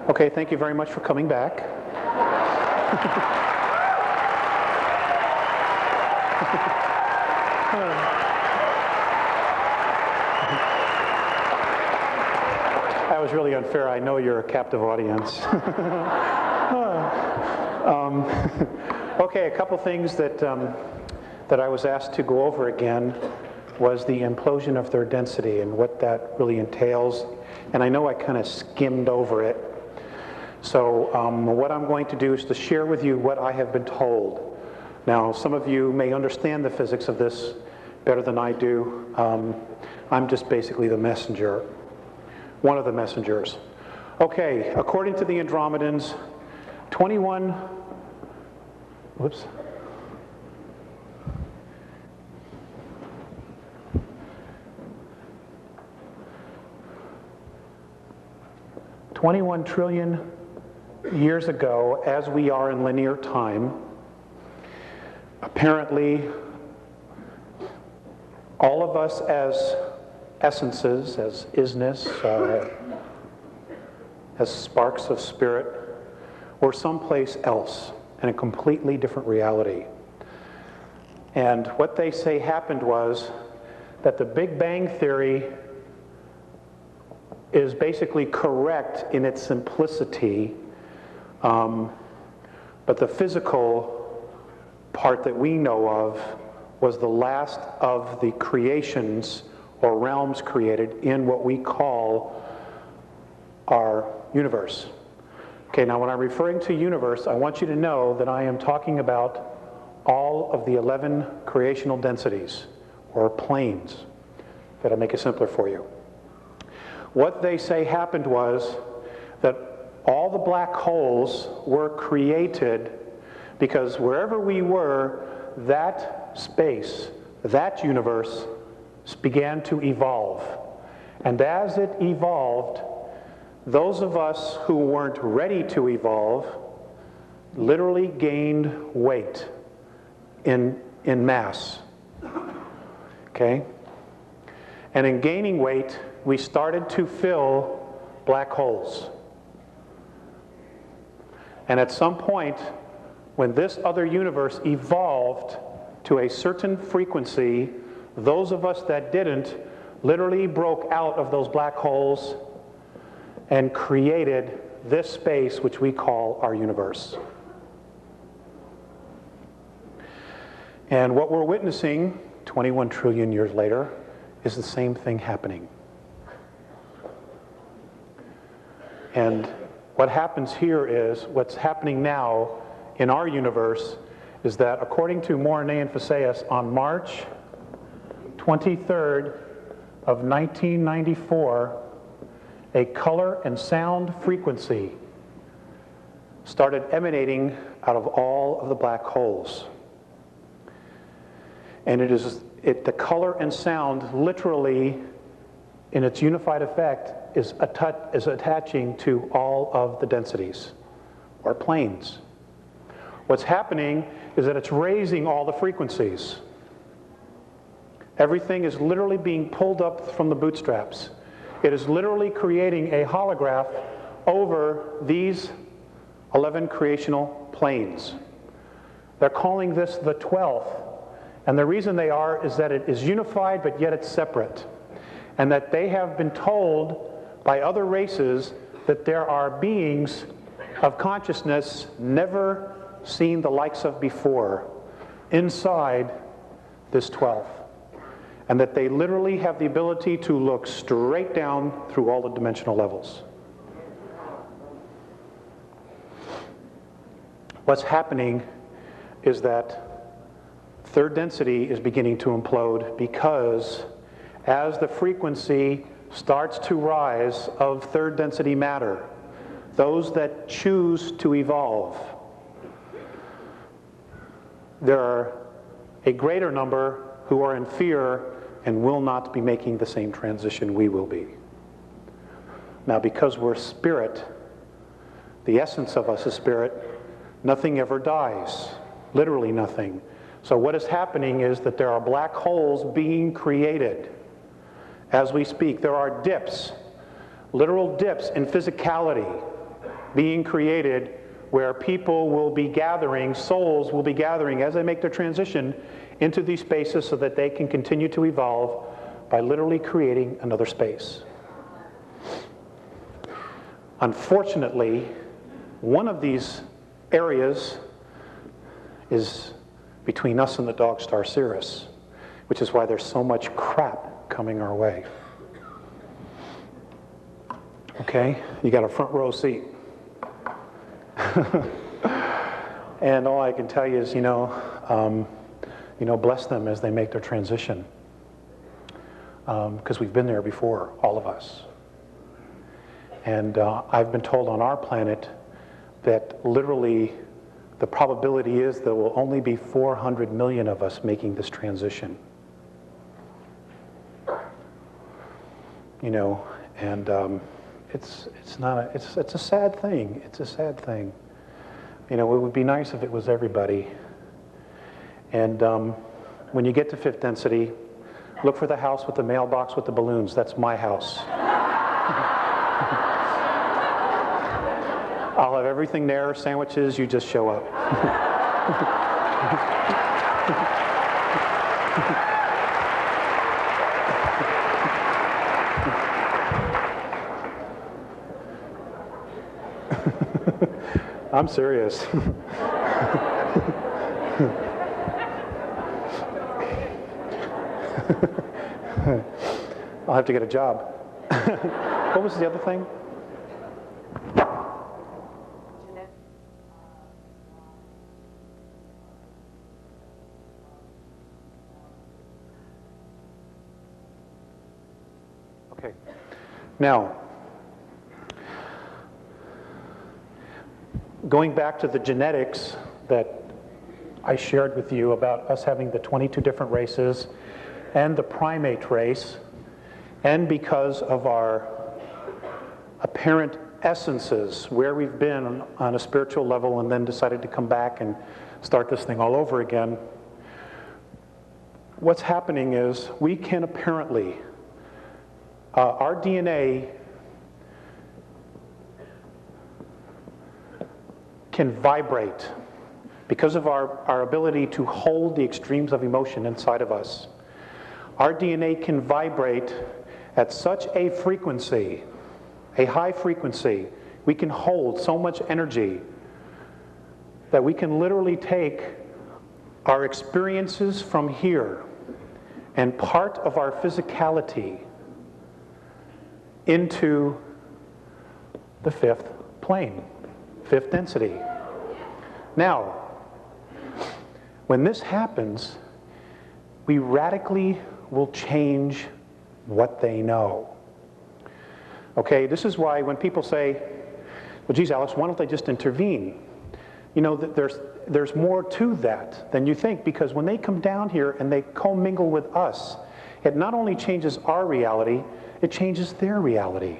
Okay, thank you very much for coming back. That was really unfair. I know you're a captive audience. Okay, a couple things that I was asked to go over again was the implosion of third density and what that really entails. And I know I kind of skimmed over it. So what I'm going to do is to share with you what I have been told. Now, some of you may understand the physics of this better than I do. I'm just basically the messenger, one of the messengers. Okay, according to the Andromedans, 21 trillion years ago, as we are in linear time, apparently all of us as essences, as isness, as sparks of spirit, were someplace else in a completely different reality. And what they say happened was that the Big Bang Theory is basically correct in its simplicity, but the physical part that we know of was the last of the creations or realms created in what we call our universe. Okay, now when I'm referring to universe, I want you to know that I am talking about all of the 11 creational densities, or planes. That'll make it simpler for you. What they say happened was that all the black holes were created because wherever we were, that space, that universe, began to evolve. And as it evolved, those of us who weren't ready to evolve literally gained weight in mass. Okay? And in gaining weight, we started to fill black holes. And at some point, when this other universe evolved to a certain frequency, those of us that didn't literally broke out of those black holes and created this space which we call our universe. And what we're witnessing 21 trillion years later is the same thing happening. And what happens here is, what's happening now in our universe is that according to Mornay and Faceas, on March 23rd of 1994, a color and sound frequency started emanating out of all of the black holes. And the color and sound literally, in its unified effect, is attaching to all of the densities, or planes. What's happening is that it's raising all the frequencies. Everything is literally being pulled up from the bootstraps. It is literally creating a holograph over these 11 creational planes. They're calling this the 12th. And the reason they are is that it is unified, but yet it's separate. And that they have been told by other races that there are beings of consciousness never seen the likes of before inside this 12th. And that they literally have the ability to look straight down through all the dimensional levels. What's happening is that third density is beginning to implode because as the frequency starts to rise of third density matter, those that choose to evolve, there are a greater number who are in fear and will not be making the same transition we will be. Now, because we're spirit, the essence of us is spirit, nothing ever dies, literally nothing. So what is happening is that there are black holes being created as we speak. There are dips, literal dips in physicality being created where people will be gathering, souls will be gathering as they make their transition into these spaces so that they can continue to evolve by literally creating another space. Unfortunately, one of these areas is between us and the dog star Sirius, which is why there's so much crap coming our way. Okay, you got a front row seat. And all I can tell you is, bless them as they make their transition. Because we've been there before, all of us. And I've been told on our planet that literally the probability is there will only be 400 million of us making this transition. And it's a sad thing. It's a sad thing. It would be nice if it was everybody. And when you get to fifth density, look for the house with the mailbox with the balloons. That's my house. I'll have everything there, sandwiches, you just show up. I'm serious. I'll have to get a job. What was the other thing? Okay. Now, going back to the genetics that I shared with you about us having the 22 different races and the primate race, and because of our apparent essences, where we've been on a spiritual level and then decided to come back and start this thing all over again, what's happening is we can apparently, our DNA can vibrate because of our ability to hold the extremes of emotion inside of us. Our DNA can vibrate at such a frequency, a high frequency, we can hold so much energy that we can literally take our experiences from here and part of our physicality into the fifth plane, fifth density. Now, when this happens, we radically will change what they know. Okay, this is why when people say, well, geez, Alex, why don't they just intervene? There's more to that than you think, because when they come down here and they commingle with us, it not only changes our reality, it changes their reality.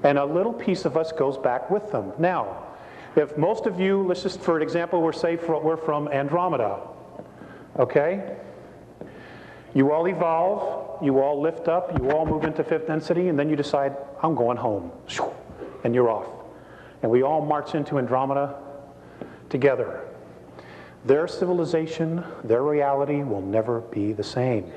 And a little piece of us goes back with them. Now, if most of you, let's just for example, we're from Andromeda, okay? You all evolve, you all lift up, you all move into fifth density, and then you decide, I'm going home, and you're off. And we all march into Andromeda together. Their civilization, their reality will never be the same.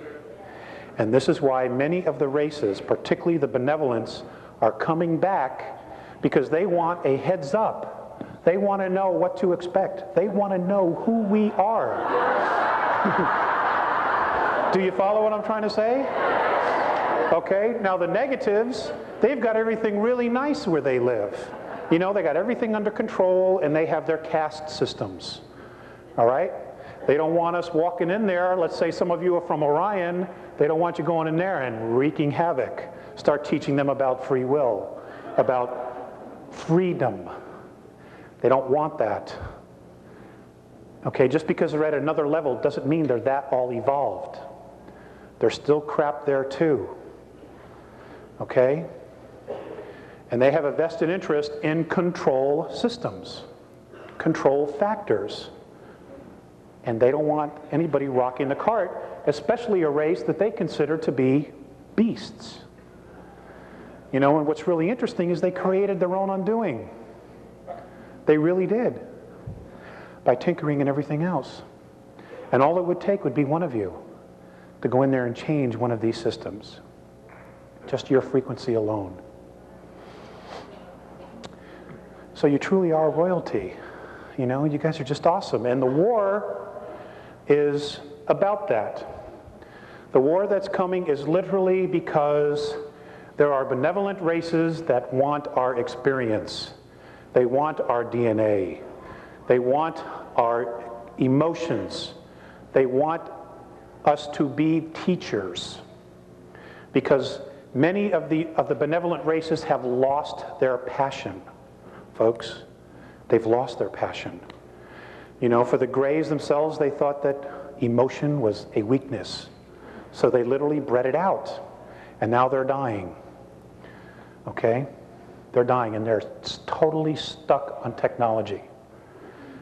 And this is why many of the races, particularly the benevolents, are coming back, because they want a heads up. They want to know what to expect. They want to know who we are. Do you follow what I'm trying to say? Okay, now the negatives, they've got everything really nice where they live. They got everything under control, and they have their caste systems. All right? They don't want us walking in there. Let's say some of you are from Orion. They don't want you going in there and wreaking havoc. Start teaching them about free will, about freedom. They don't want that. Okay, just because they're at another level doesn't mean they're that all evolved. There's still crap there too. Okay? And they have a vested interest in control systems, control factors. And they don't want anybody rocking the cart, especially a race that they consider to be beasts. And what's really interesting is they created their own undoing. They really did. By tinkering and everything else. And all it would take would be one of you to go in there and change one of these systems. Just your frequency alone. So you truly are royalty. You know, you guys are just awesome. And the war is about that. The war that's coming is literally because there are benevolent races that want our experience. They want our DNA. They want our emotions. They want us to be teachers. Because many of the benevolent races have lost their passion, folks. They've lost their passion. You know, for the Greys themselves, they thought that emotion was a weakness. So they literally bred it out. And now they're dying. Okay? They're dying, and they're totally stuck on technology.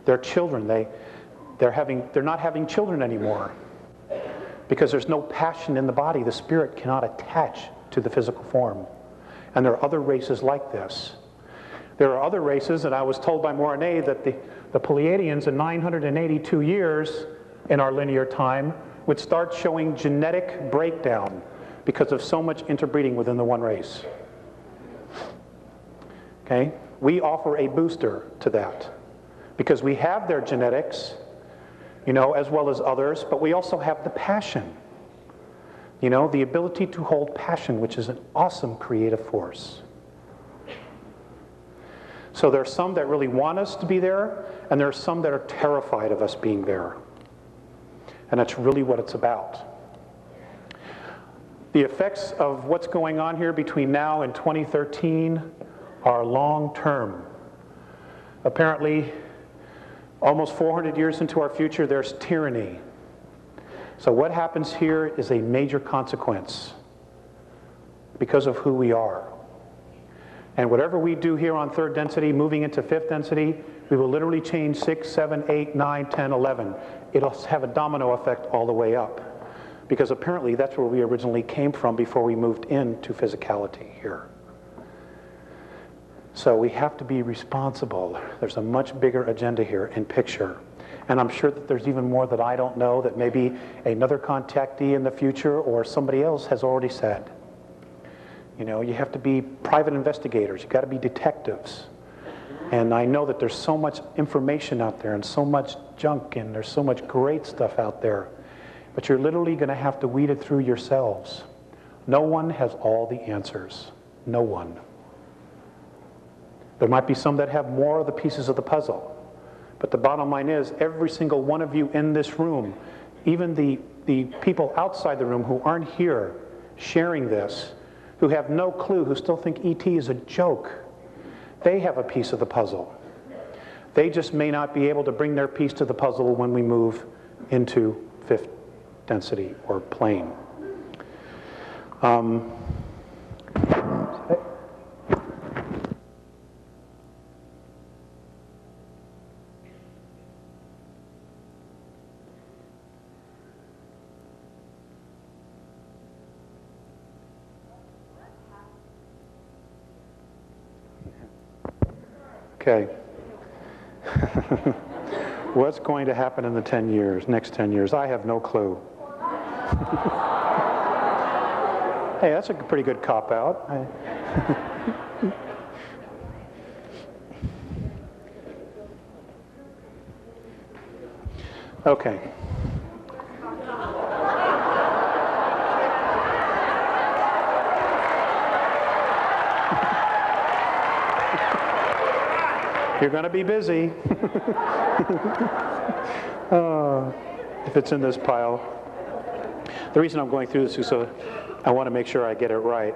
Their children, they're not having children anymore because there's no passion in the body. The spirit cannot attach to the physical form. And there are other races like this. There are other races, and I was told by Mornay that the Pleiadians in 982 years in our linear time would start showing genetic breakdown because of so much interbreeding within the one race. Okay? We offer a booster to that because we have their genetics, you know, as well as others, but we also have the passion. You know, the ability to hold passion, which is an awesome creative force. So there are some that really want us to be there, and there are some that are terrified of us being there. And that's really what it's about. The effects of what's going on here between now and 2013 are long-term. Apparently, almost 400 years into our future, there's tyranny. So what happens here is a major consequence because of who we are. And whatever we do here on third density, moving into fifth density, we will literally change 6, 7, 8, 9, 10, 11. It'll have a domino effect all the way up. Because apparently that's where we originally came from before we moved into physicality here. So we have to be responsible. There's a much bigger agenda here in picture. And I'm sure that there's even more that I don't know that maybe another contactee in the future or somebody else has already said. You know, you have to be private investigators. You've got to be detectives. And I know that there's so much information out there and so much junk and there's so much great stuff out there. But you're literally going to have to weed it through yourselves. No one has all the answers. No one. There might be some that have more of the pieces of the puzzle. But the bottom line is, every single one of you in this room, even the people outside the room who aren't here sharing this, who have no clue, who still think ET is a joke, they have a piece of the puzzle. They just may not be able to bring their piece to the puzzle when we move into fifth density or plane. Okay. What's going to happen in the 10 years, next 10 years? I have no clue. Hey, that's a pretty good cop-out. Okay. You're going to be busy. If it's in this pile. The reason I'm going through this is so I want to make sure I get it right.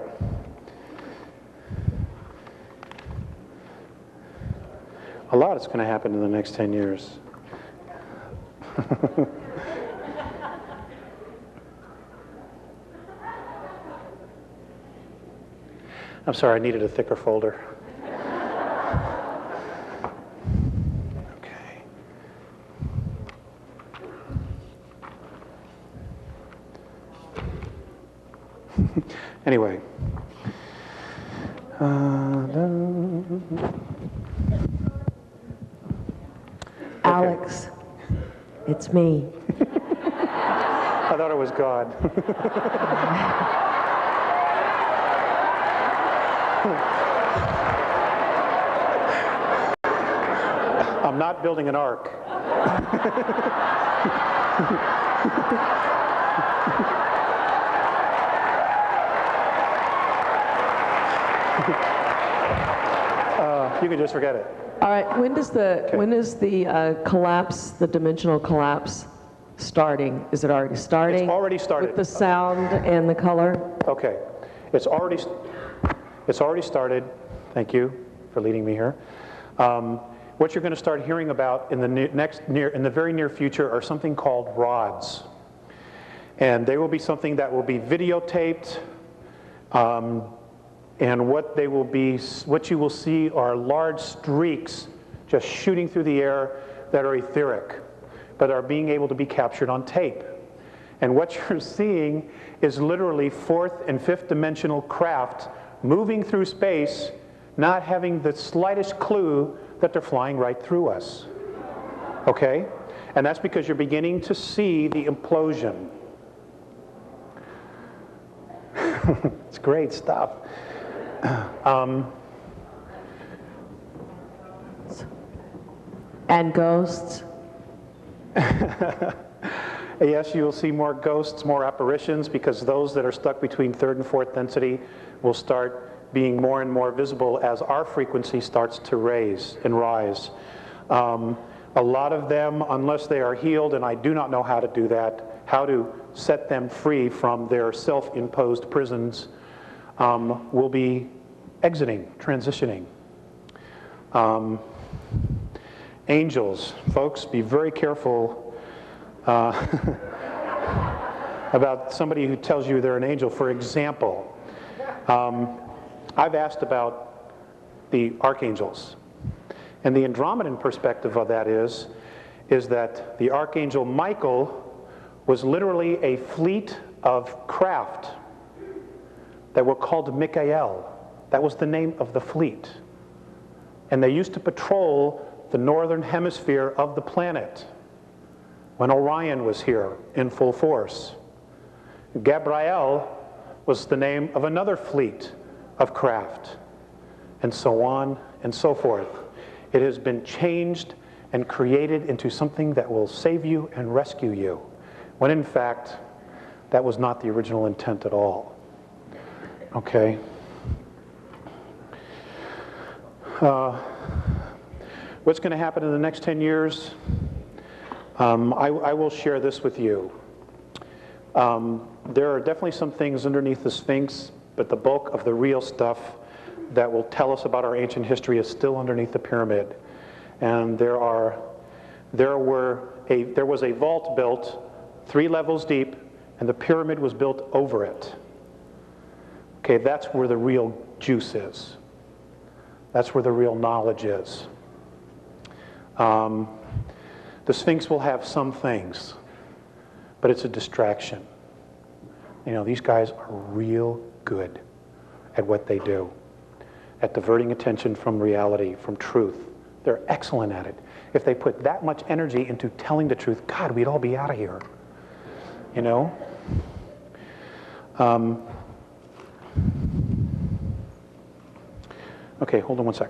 A lot is going to happen in the next 10 years. I'm sorry, I needed a thicker folder. Anyway, Alex, it's me. I thought it was God. I'm not building an ark. You can just forget it. All right, when is the collapse, the dimensional collapse starting? Is it already starting? It's already started. With the sound and the color? Okay. It's already started. Thank you for leading me here. What you're going to start hearing about in the very near future are something called rods. And they will be something that will be videotaped. And what you will see are large streaks just shooting through the air that are etheric, but are being able to be captured on tape. And what you're seeing is literally fourth and fifth dimensional craft moving through space, not having the slightest clue that they're flying right through us. Okay? And that's because you're beginning to see the implosion. It's great stuff. And ghosts? Yes, you will see more ghosts, more apparitions, because those that are stuck between third and fourth density will start being more and more visible as our frequency starts to raise and rise. A lot of them, unless they are healed, and I do not know how to do that, how to set them free from their self-imposed prisons, will be exiting, transitioning. Angels, folks, be very careful about somebody who tells you they're an angel. For example, I've asked about the archangels. And the Andromedan perspective of that is that the archangel Michael was literally a fleet of craft that were called Mikael. That was the name of the fleet. And they used to patrol the northern hemisphere of the planet when Orion was here in full force. Gabriel was the name of another fleet of craft, and so on and so forth. It has been changed and created into something that will save you and rescue you, when in fact, that was not the original intent at all. Okay? What's going to happen in the next 10 years? I will share this with you. There are definitely some things underneath the Sphinx, but the bulk of the real stuff that will tell us about our ancient history is still underneath the pyramid. And there was a vault built 3 levels deep, and the pyramid was built over it. Okay, that's where the real juice is. That's where the real knowledge is. The Sphinx will have some things, but it's a distraction. You know, these guys are real good at what they do, at diverting attention from reality, from truth. They're excellent at it. If they put that much energy into telling the truth, God, we'd all be out of here. You know? Okay, hold on one sec.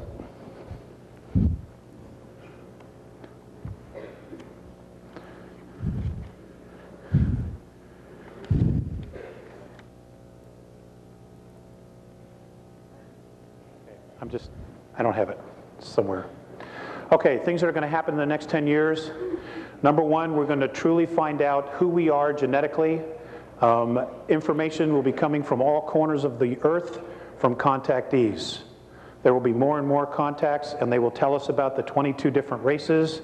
I don't have it somewhere. Okay, things that are going to happen in the next 10 years. Number one, we're going to truly find out who we are genetically. Information will be coming from all corners of the earth from contactees. There will be more and more contacts, and they will tell us about the 22 different races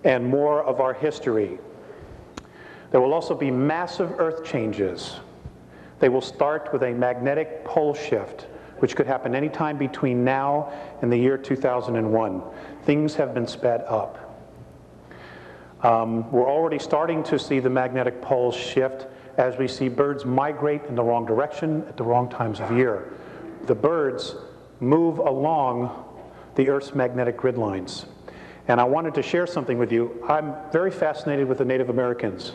and more of our history. There will also be massive earth changes. They will start with a magnetic pole shift, which could happen anytime between now and the year 2001. Things have been sped up. We're already starting to see the magnetic poles shift as we see birds migrate in the wrong direction at the wrong times of year. The birds move along the Earth's magnetic grid lines. And I wanted to share something with you. I'm very fascinated with the Native Americans.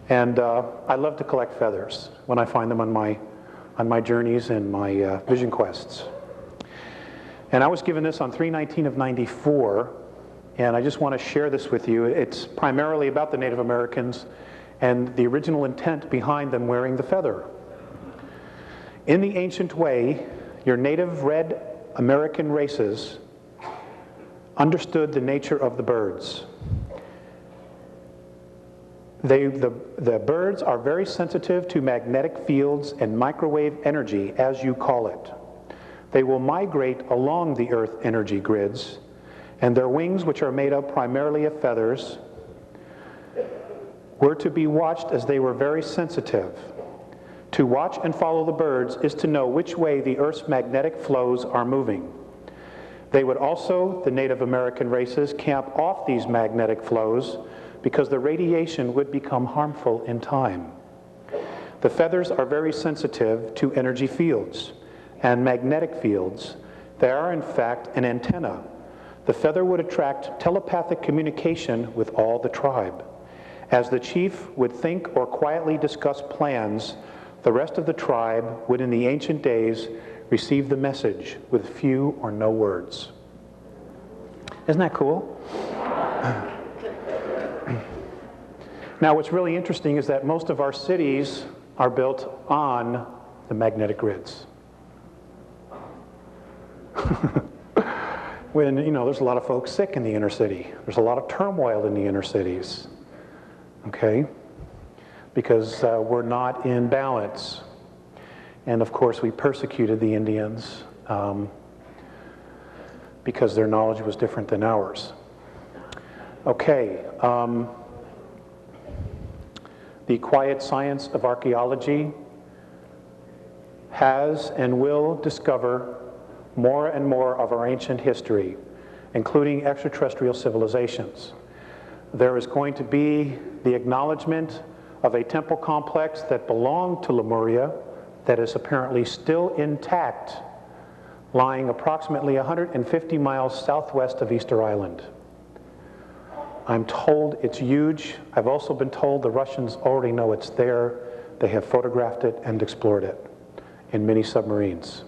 And I love to collect feathers when I find them on my journeys and my vision quests. And I was given this on 3/19 of 94, and I just want to share this with you. It's primarily about the Native Americans and the original intent behind them wearing the feather. In the ancient way, your native red American races understood the nature of the birds. The birds are very sensitive to magnetic fields and microwave energy, as you call it. They will migrate along the Earth energy grids, and their wings, which are made up primarily of feathers, were to be watched as they were very sensitive. To watch and follow the birds is to know which way the Earth's magnetic flows are moving. They would also, the Native American races, camp off these magnetic flows because the radiation would become harmful in time. The feathers are very sensitive to energy fields and magnetic fields. They are, in fact, an antenna. The feather would attract telepathic communication with all the tribe. As the chief would think or quietly discuss plans, the rest of the tribe would, in the ancient days, receive the message with few or no words. Isn't that cool? Now, what's really interesting is that most of our cities are built on the magnetic grids. When, you know, there's a lot of folks sick in the inner city. There's a lot of turmoil in the inner cities. Okay? Because we're not in balance. And of course, we persecuted the Indians because their knowledge was different than ours. Okay. The quiet science of archaeology has and will discover more and more of our ancient history, including extraterrestrial civilizations. There is going to be the acknowledgement of a temple complex that belonged to Lemuria that is apparently still intact, lying approximately 150 miles southwest of Easter Island. I'm told it's huge. I've also been told the Russians already know it's there. They have photographed it and explored it in mini submarines.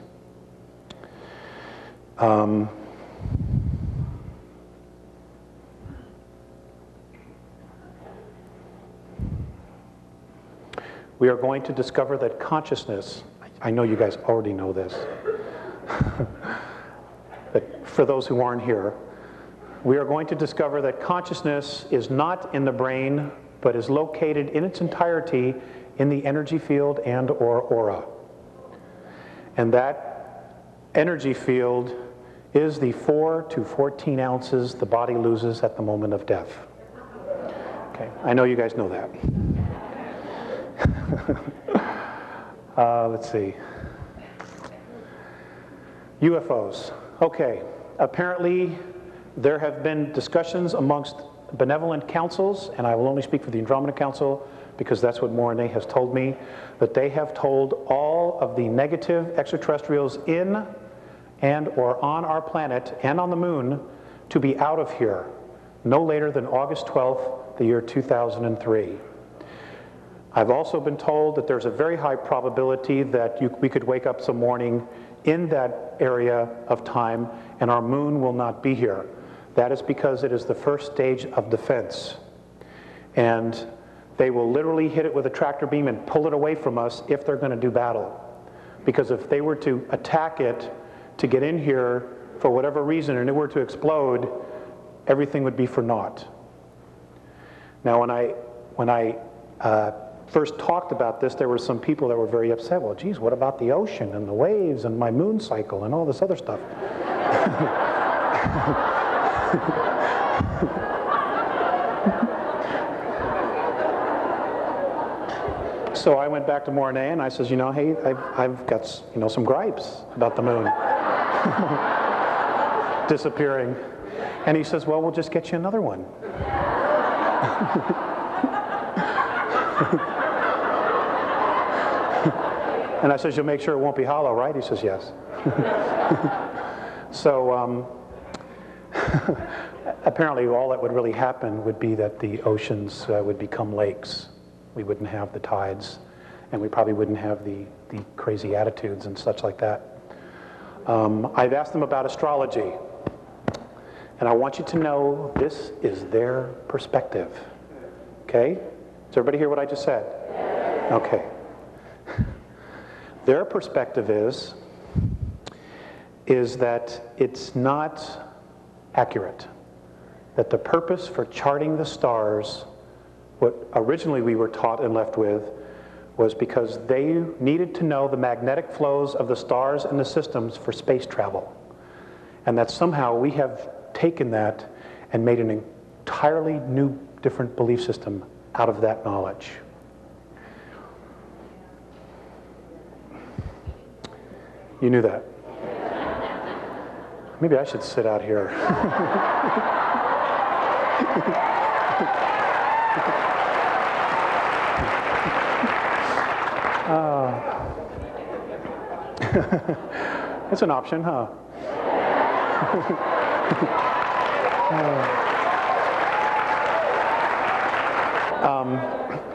We are going to discover that consciousness, I know you guys already know this, but for those who aren't here, we are going to discover that consciousness is not in the brain, but is located in its entirety in the energy field and or aura. And that energy field is the 4 to 14 ounces the body loses at the moment of death. Okay, I know you guys know that. Let's see. UFOs. Okay, apparently there have been discussions amongst benevolent councils, and I will only speak for the Andromeda Council because that's what Morane has told me, that they have told all of the negative extraterrestrials in and or on our planet and on the moon to be out of here no later than August 12th, the year 2003. I've also been told that there's a very high probability that we could wake up some morning in that area of time and our moon will not be here. That is because it is the first stage of defense. And they will literally hit it with a tractor beam and pull it away from us if they're going to do battle. Because if they were to attack it to get in here for whatever reason and it were to explode, everything would be for naught. Now, when I first talked about this, there were some people that were very upset. Well, geez, what about the ocean and the waves and my moon cycle and all this other stuff? So I went back to Mornay and I says, you know, hey, I've got, you know, some gripes about the moon disappearing. And he says, well, we'll just get you another one. And I says, you'll make sure it won't be hollow, right? He says, yes. So apparently all that would really happen would be that the oceans would become lakes. We wouldn't have the tides, and we probably wouldn't have the crazy attitudes and such like that. I've asked them about astrology, and I want you to know this is their perspective. Okay? Does everybody hear what I just said? Okay. Their perspective is that it's not accurate. That the purpose for charting the stars, what originally we were taught and left with, was because they needed to know the magnetic flows of the stars and the systems for space travel. And that somehow we have taken that and made an entirely new, different belief system out of that knowledge. You knew that. Maybe I should sit out here. It's an option, huh?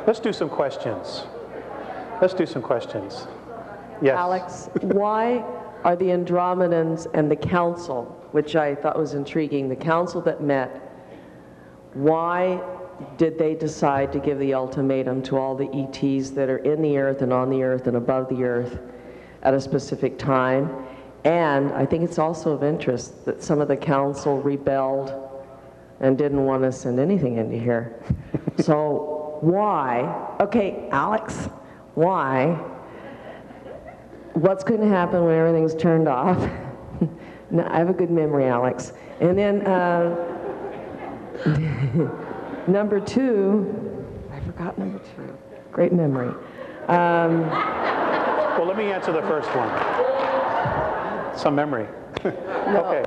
Let's do some questions. Let's do some questions. Yes. Alex, why are the Andromedans and the council, which I thought was intriguing, the council that met, why did they decide to give the ultimatum to all the ETs that are in the earth and on the earth and above the earth at a specific time? And I think it's also of interest that some of the council rebelled and didn't want to send anything into here. So why, okay, Alex, why? What's going to happen when everything's turned off? No, I have a good memory, Alex. And then number two, I forgot number two. Great memory. Well, let me answer the first one. Some memory. No, okay.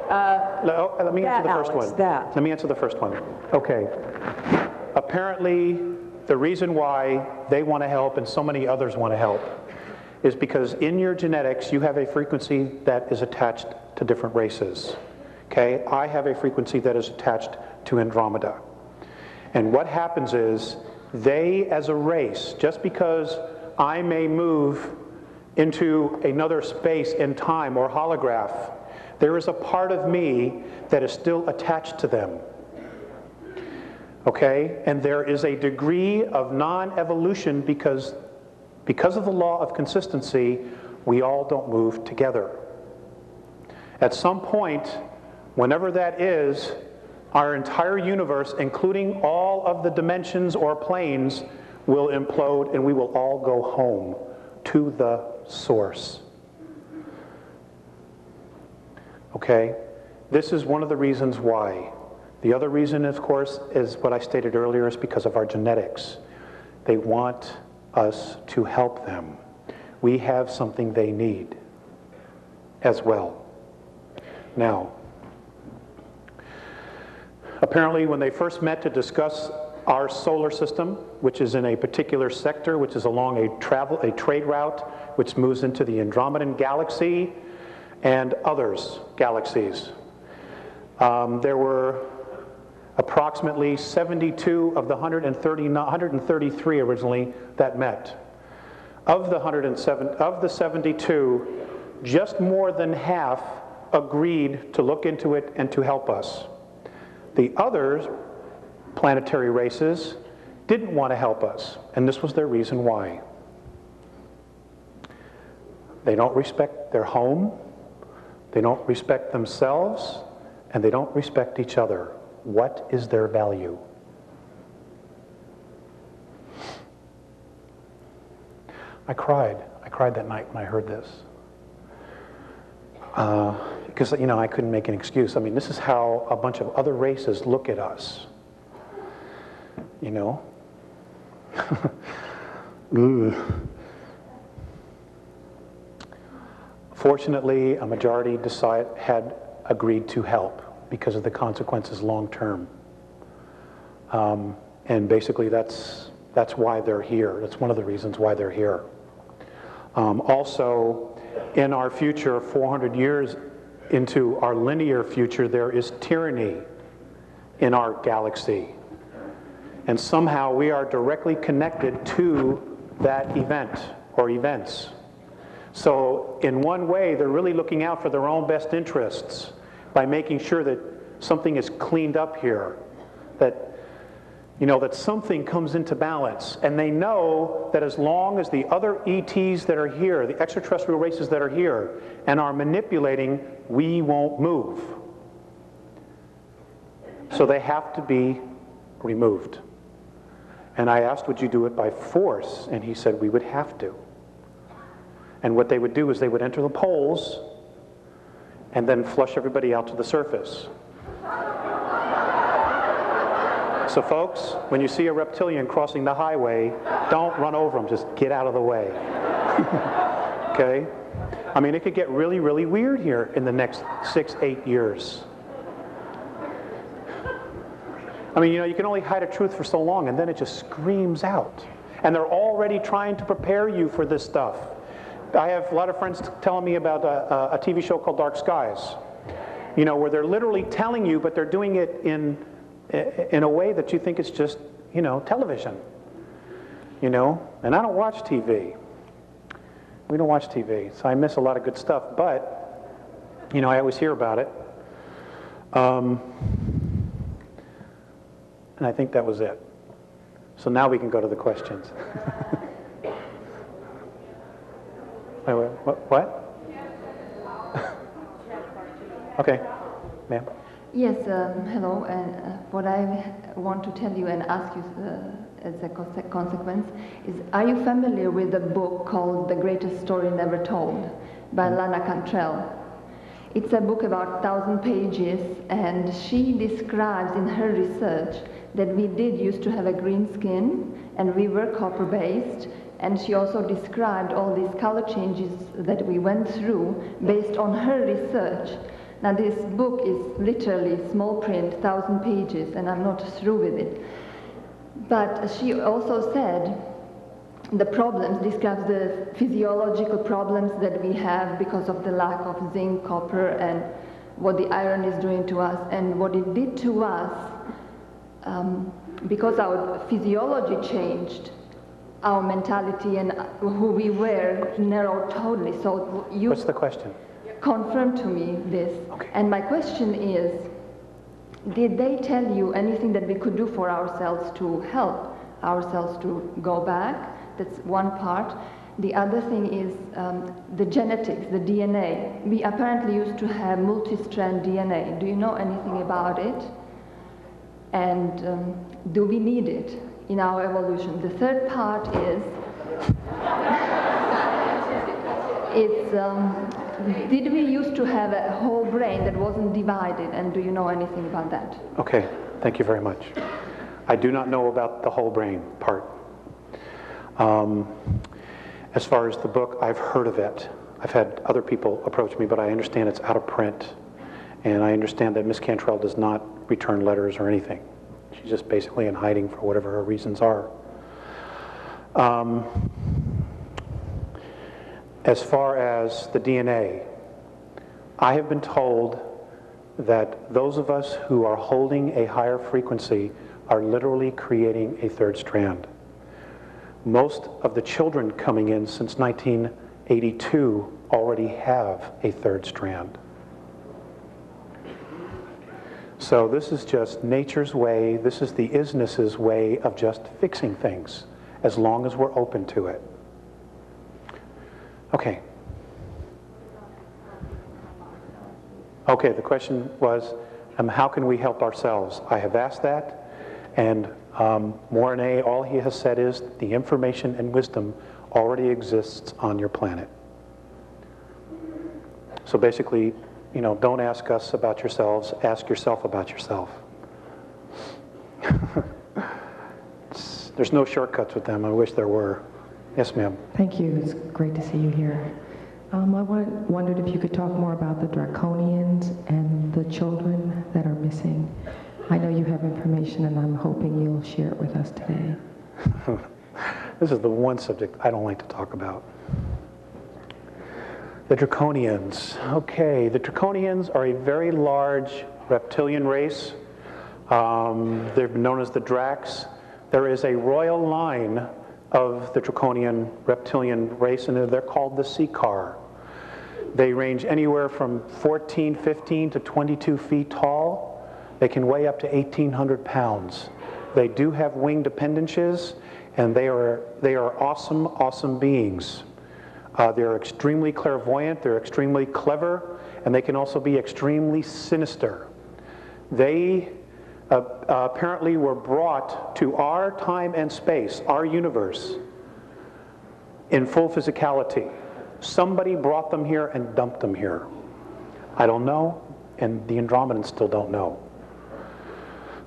Let me answer the first Alex, one. that. Let me answer the first one. Okay. Apparently, the reason why they want to help and so many others want to help is because in your genetics, you have a frequency that is attached to different races. Okay? I have a frequency that is attached to Andromeda. And what happens is, they as a race, just because I may move into another space and time or holograph, there is a part of me that is still attached to them. Okay? And there is a degree of non-evolution because of the law of consistency, we all don't move together. At some point, whenever that is, our entire universe, including all of the dimensions or planes, will implode and we will all go home to the source. Okay? This is one of the reasons why. The other reason, of course, is what I stated earlier, is because of our genetics. They want us to help them. We have something they need as well. Now, apparently when they first met to discuss our solar system, which is in a particular sector, which is along a trade route, which moves into the Andromedan galaxy and others galaxies. There were approximately 72 of the 133 originally that met. Of the 72, just more than half agreed to look into it and to help us. The other planetary races didn't want to help us, and this was their reason why. They don't respect their home, they don't respect themselves, and they don't respect each other. What is their value? I cried that night when I heard this. Because, you know, I couldn't make an excuse. I mean, this is how a bunch of other races look at us. You know? Fortunately, a majority had agreed to help because of the consequences long term. And basically that's why they're here. That's one of the reasons why they're here. Also, in our future, 400 years into our linear future, there is tyranny. in our galaxy. And somehow we are directly connected to that event or events. So in one way, they're really looking out for their own best interests by making sure that something is cleaned up here, that, you know, that something comes into balance. And they know that as long as the other ETs that are here, the extraterrestrial races that are here and are manipulating, we won't move. So they have to be removed. And I asked, would you do it by force? And he said, we would have to. And what they would do is they would enter the poles and then flush everybody out to the surface. So folks, when you see a reptilian crossing the highway, don't run over them, just get out of the way. Okay? I mean, it could get really, really weird here in the next 6-8 years. I mean, you know, you can only hide a truth for so long, and then it just screams out. And they're already trying to prepare you for this stuff. I have a lot of friends telling me about a TV show called Dark Skies, you know, where they're literally telling you, but they're doing it in a way that you think it's just, you know, television. You know, and I don't watch TV. We don't watch TV, so I miss a lot of good stuff, but, you know, I always hear about it. And I think that was it. So now we can go to the questions. Wait, what? Okay, ma'am. Yes, hello, and what I want to tell you and ask you as a consequence is, are you familiar with a book called The Greatest Story Never Told by Lana Cantrell? It's a book about 1,000 pages, and she describes in her research that we did used to have a green skin, and we were copper-based, and she also described all these color changes that we went through based on her research. Now this book is literally small print, 1,000 pages, and I'm not through with it. But she also said the problems, describes the physiological problems that we have because of the lack of zinc, copper, and what the iron is doing to us, and what it did to us. Because our physiology changed, our mentality and who we were narrowed totally. So you What's the question? Confirm to me this. Okay. And my question is, did they tell you anything that we could do for ourselves to help ourselves to go back? That's one part. The other thing is the genetics, the DNA. We apparently used to have multi-strand DNA. Do you know anything about it? And do we need it in our evolution? The third part is, did we used to have a whole brain that wasn't divided, and do you know anything about that? Okay, thank you very much. I do not know about the whole brain part. As far as the book, I've heard of it. I've had other people approach me, but I understand it's out of print. And I understand that Ms. Cantrell does not return letters or anything. She's just basically in hiding for whatever her reasons are. As far as the DNA, I have been told that those of us who are holding a higher frequency are literally creating a third strand. Most of the children coming in since 1982 already have a third strand. So this is just nature's way, this is the isness's way of just fixing things, as long as we're open to it. Okay. Okay, the question was, how can we help ourselves? I have asked that, and Mornay, all he has said is the information and wisdom already exists on your planet. So basically, you know, don't ask us about yourselves, ask yourself about yourself. There's no shortcuts with them. I wish there were. Yes, ma'am. Thank you. It's great to see you here. I wondered if you could talk more about the draconians and the children that are missing. I know you have information, and I'm hoping you'll share it with us today. This is the one subject I don't like to talk about. The draconians. Okay, the draconians are a very large reptilian race They're known as the Dracs. There is a royal line of the draconian reptilian race, and they're called the Seacar. They range anywhere from 14, 15 to 22 feet tall. They can weigh up to 1,800 pounds. They do have winged appendages, and they are awesome, awesome beings. They're extremely clairvoyant, they're extremely clever, and they can also be extremely sinister. They apparently were brought to our time and space, our universe, in full physicality. Somebody brought them here and dumped them here. I don't know, and the Andromedans still don't know.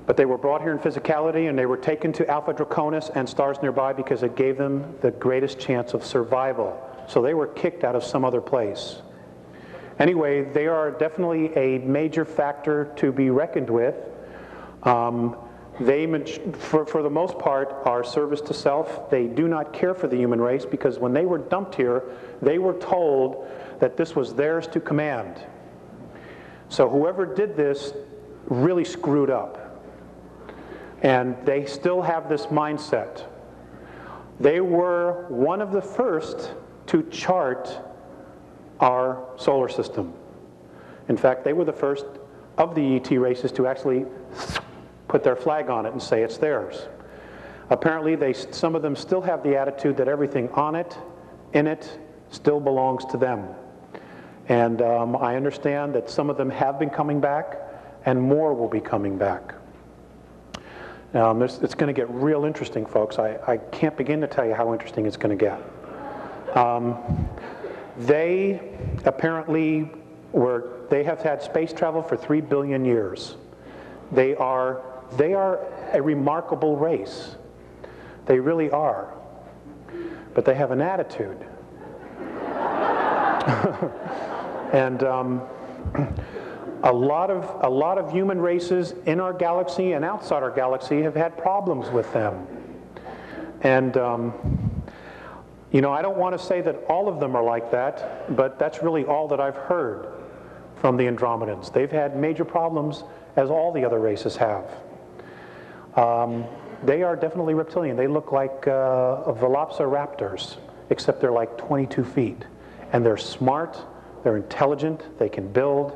But they were brought here in physicality, and they were taken to Alpha Draconis and stars nearby because it gave them the greatest chance of survival. So they were kicked out of some other place. Anyway, they are definitely a major factor to be reckoned with. They, for the most part, are service to self. They do not care for the human race because when they were dumped here, they were told that this was theirs to command. So whoever did this really screwed up. And they still have this mindset. They were one of the first to chart our solar system. In fact, they were the first of the ET races to actually put their flag on it and say it's theirs. Apparently, some of them still have the attitude that everything on it, in it, still belongs to them. And I understand that some of them have been coming back, and more will be coming back. It's going to get real interesting, folks. I can't begin to tell you how interesting it's going to get. They apparently they have had space travel for 3 billion years. They are a remarkable race. They really are. But they have an attitude. And a lot of human races in our galaxy and outside our galaxy have had problems with them. And you know, I don't want to say that all of them are like that, but that's really all that I've heard from the Andromedans. They've had major problems, as all the other races have. They are definitely reptilian. They look like velociraptors, except they're like 22 feet. And they're smart, they're intelligent, they can build.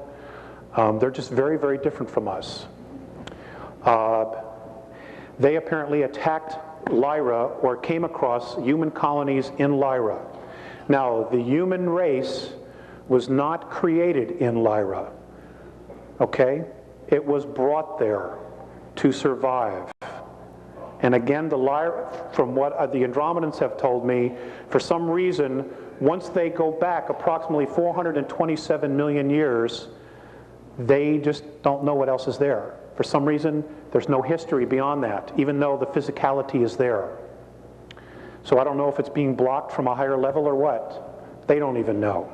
They're just very, very different from us. They apparently attacked Lyra, or came across human colonies in Lyra. Now, the human race was not created in Lyra, okay? It was brought there to survive. And again, from what the Andromedans have told me, for some reason, once they go back approximately 427 million years, they just don't know what else is there. For some reason, there's no history beyond that, even though the physicality is there. So I don't know if it's being blocked from a higher level or what. They don't even know.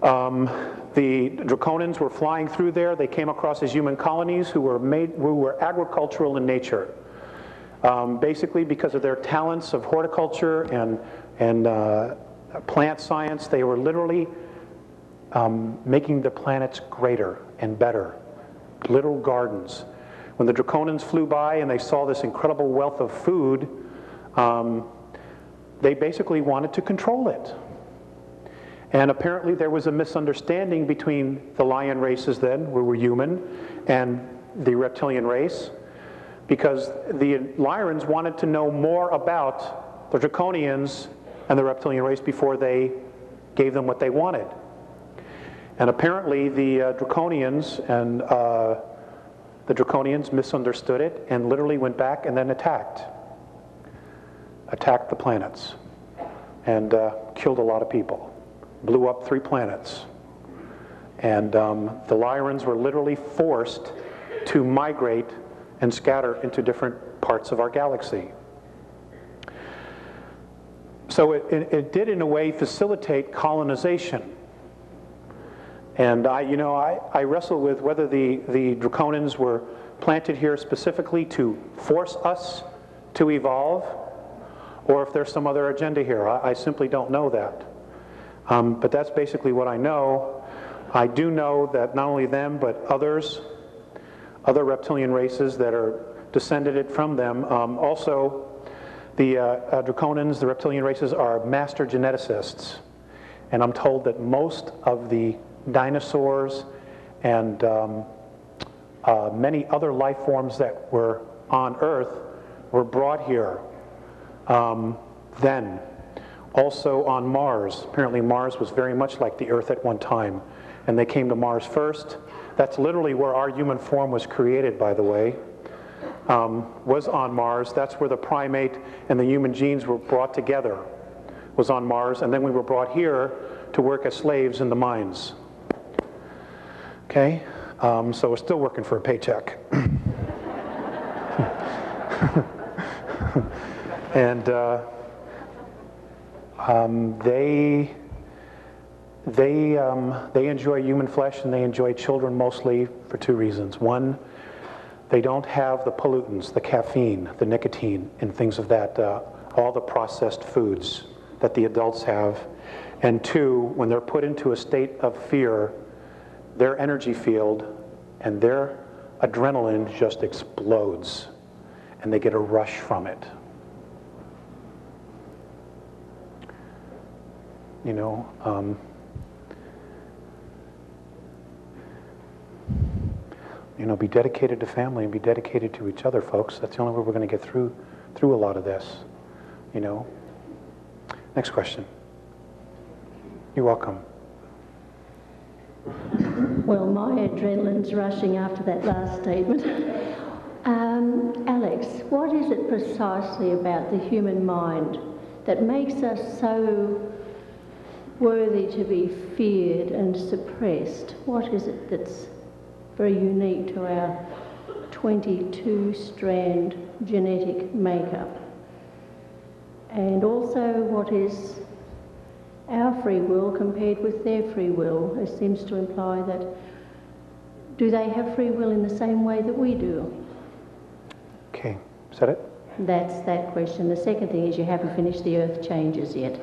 The Draconians were flying through there. They came across these human colonies who were agricultural in nature. Basically, because of their talents of horticulture and plant science, they were literally making the planets greater and better. Little gardens. When the Draconians flew by and they saw this incredible wealth of food, they basically wanted to control it. And apparently there was a misunderstanding between the lion races then, who were human, and the reptilian race, because the Lyrians wanted to know more about the Draconians and the reptilian race before they gave them what they wanted. And apparently the Draconians misunderstood it and literally went back and then attacked the planets and killed a lot of people, blew up 3 planets. And the Lyrians were literally forced to migrate and scatter into different parts of our galaxy. So it did in a way facilitate colonization. And I wrestle with whether the Draconians were planted here specifically to force us to evolve, or if there's some other agenda here. I simply don't know that. But that's basically what I know. I do know that not only them, but others other reptilian races that are descended from them. Also, the Draconians, the reptilian races, are master geneticists. And I'm told that most of the dinosaurs and many other life forms that were on Earth were brought here then. Also on Mars. Apparently Mars was very much like the Earth at one time. And they came to Mars first. That's literally where our human form was created, by the way. Was on Mars. That's where the primate and the human genes were brought together. Was on Mars. And then we were brought here to work as slaves in the mines. Okay? So we're still working for a paycheck. And they enjoy human flesh, and they enjoy children mostly for two reasons. One, they don't have the pollutants, the caffeine, the nicotine, and things of that, all the processed foods that the adults have. And two, when they're put into a state of fear, their energy field and their adrenaline just explodes, and they get a rush from it. You know, be dedicated to family and be dedicated to each other, folks. That's the only way we're going to get through a lot of this. You know. Next question. You're welcome. Well, my adrenaline's rushing after that last statement. Alex, what is it precisely about the human mind that makes us so worthy to be feared and suppressed? What is it that's very unique to our 22-strand genetic makeup? And also, what is our free will compared with their free will? It seems to imply that, do they have free will in the same way that we do? Okay, is that it? That's that question. The second thing is you haven't finished the Earth changes yet.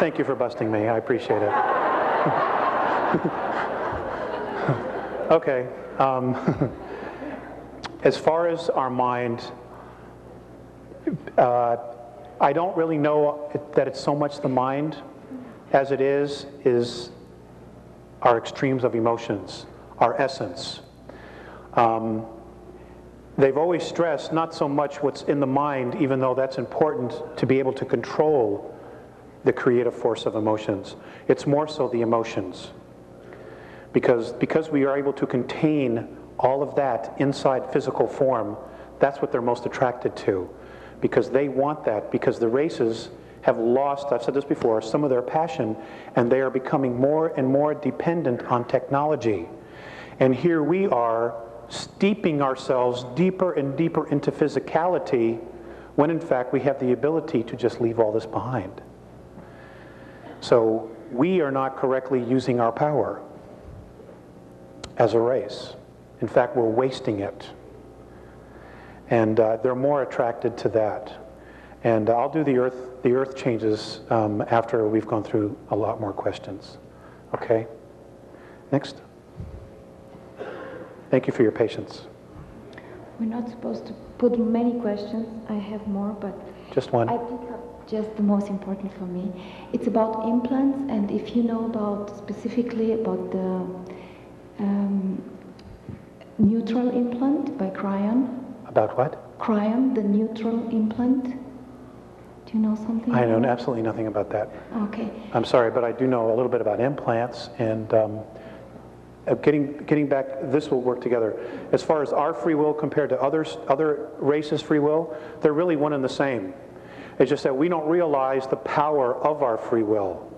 Thank you for busting me. I appreciate it. Okay. As far as our mind, I don't really know that it's so much the mind as it is our extremes of emotions, our essence. They've always stressed not so much what's in the mind, even though that's important to be able to control the creative force of emotions. It's more so the emotions. Because we are able to contain all of that inside physical form, that's what they're most attracted to. Because they want that, because the races have lost, I've said this before, some of their passion, and they are becoming more and more dependent on technology. And here we are steeping ourselves deeper and deeper into physicality, when in fact we have the ability to just leave all this behind. So we are not correctly using our power as a race. In fact, we're wasting it. And they're more attracted to that. And I'll do the earth changes after we've gone through a lot more questions. Okay? Next. Thank you for your patience. We're not supposed to put many questions. I have more, but just one. I pick up just the most important for me. It's about implants, and if you know about specifically about the neutral implant by Cryon. About what? Cryon, the neutral implant. Do you know something? I know absolutely nothing about that. Okay. I'm sorry, but I do know a little bit about implants, and getting back, this will work together. As far as our free will compared to other races' free will, they're really one and the same. It's just that we don't realize the power of our free will.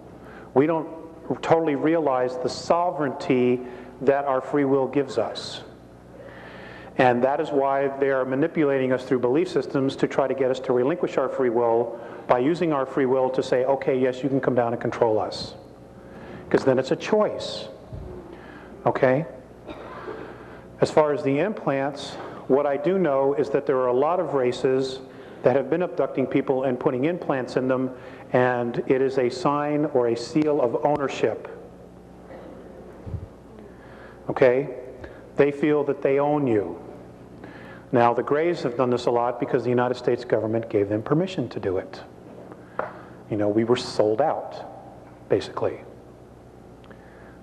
We don't totally realize the sovereignty that our free will gives us. And that is why they are manipulating us through belief systems to try to get us to relinquish our free will by using our free will to say, okay, yes, you can come down and control us. Because then it's a choice. Okay? As far as the implants, what I do know is that there are a lot of races that have been abducting people and putting implants in them, and it is a sign or a seal of ownership. Okay? They feel that they own you. Now, the Greys have done this a lot because the United States government gave them permission to do it. You know, we were sold out, basically.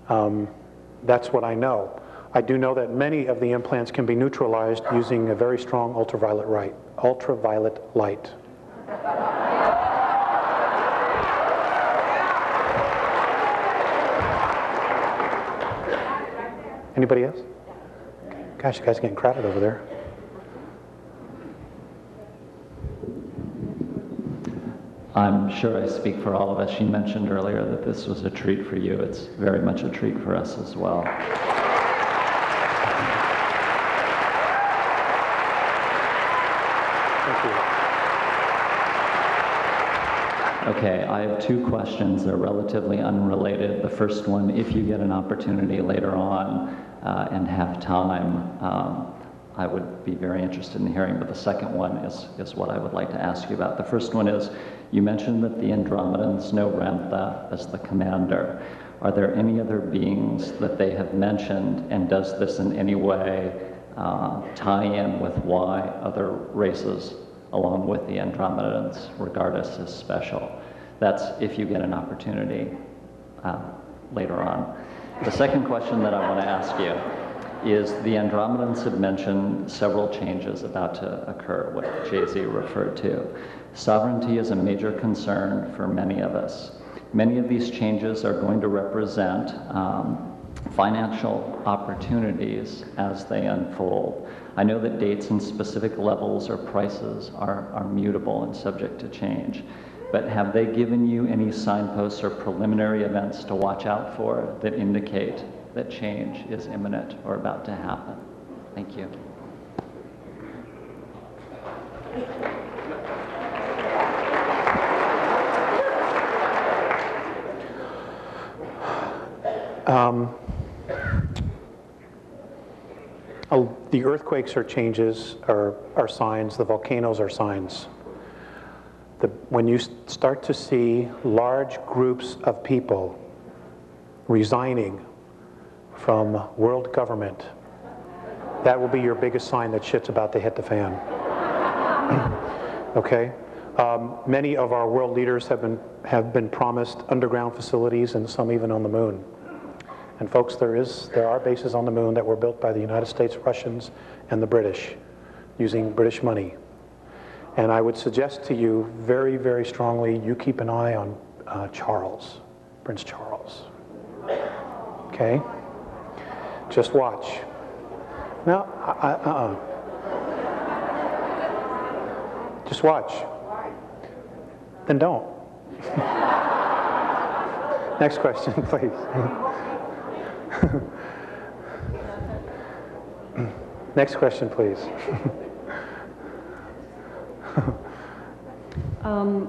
That's what I know. I do know that many of the implants can be neutralized using a very strong ultraviolet light. Anybody else? Gosh, you guys are getting crowded over there. I'm sure I speak for all of us. You mentioned earlier that this was a treat for you. It's very much a treat for us as well. Thank you. Okay, I have two questions. They're relatively unrelated. The first one, if you get an opportunity later on and have time, I would be very interested in hearing, but the second one is what I would like to ask you about. The first one is, you mentioned that the Andromedans know Ramtha as the commander. Are there any other beings that they have mentioned, and does this in any way tie in with why other races, along with the Andromedans, regard us as special? That's if you get an opportunity later on. The second question that I want to ask you is, the Andromedans have mentioned several changes about to occur, what Jay-Z referred to. Sovereignty is a major concern for many of us. Many of these changes are going to represent financial opportunities as they unfold. I know that dates and specific levels or prices are mutable and subject to change, but have they given you any signposts or preliminary events to watch out for that indicate that change is imminent or about to happen? Thank you. The earthquakes are changes, are signs. The volcanoes are signs. When you start to see large groups of people resigning from world government, that will be your biggest sign that shit's about to hit the fan. Okay? Many of our world leaders have been promised underground facilities, and some even on the moon. And folks, there are bases on the moon that were built by the United States, Russians, and the British, using British money. And I would suggest to you very, very strongly, you keep an eye on Charles, Prince Charles. Okay? Just watch. No, Just watch. Then don't. Next question, please. Next question, please.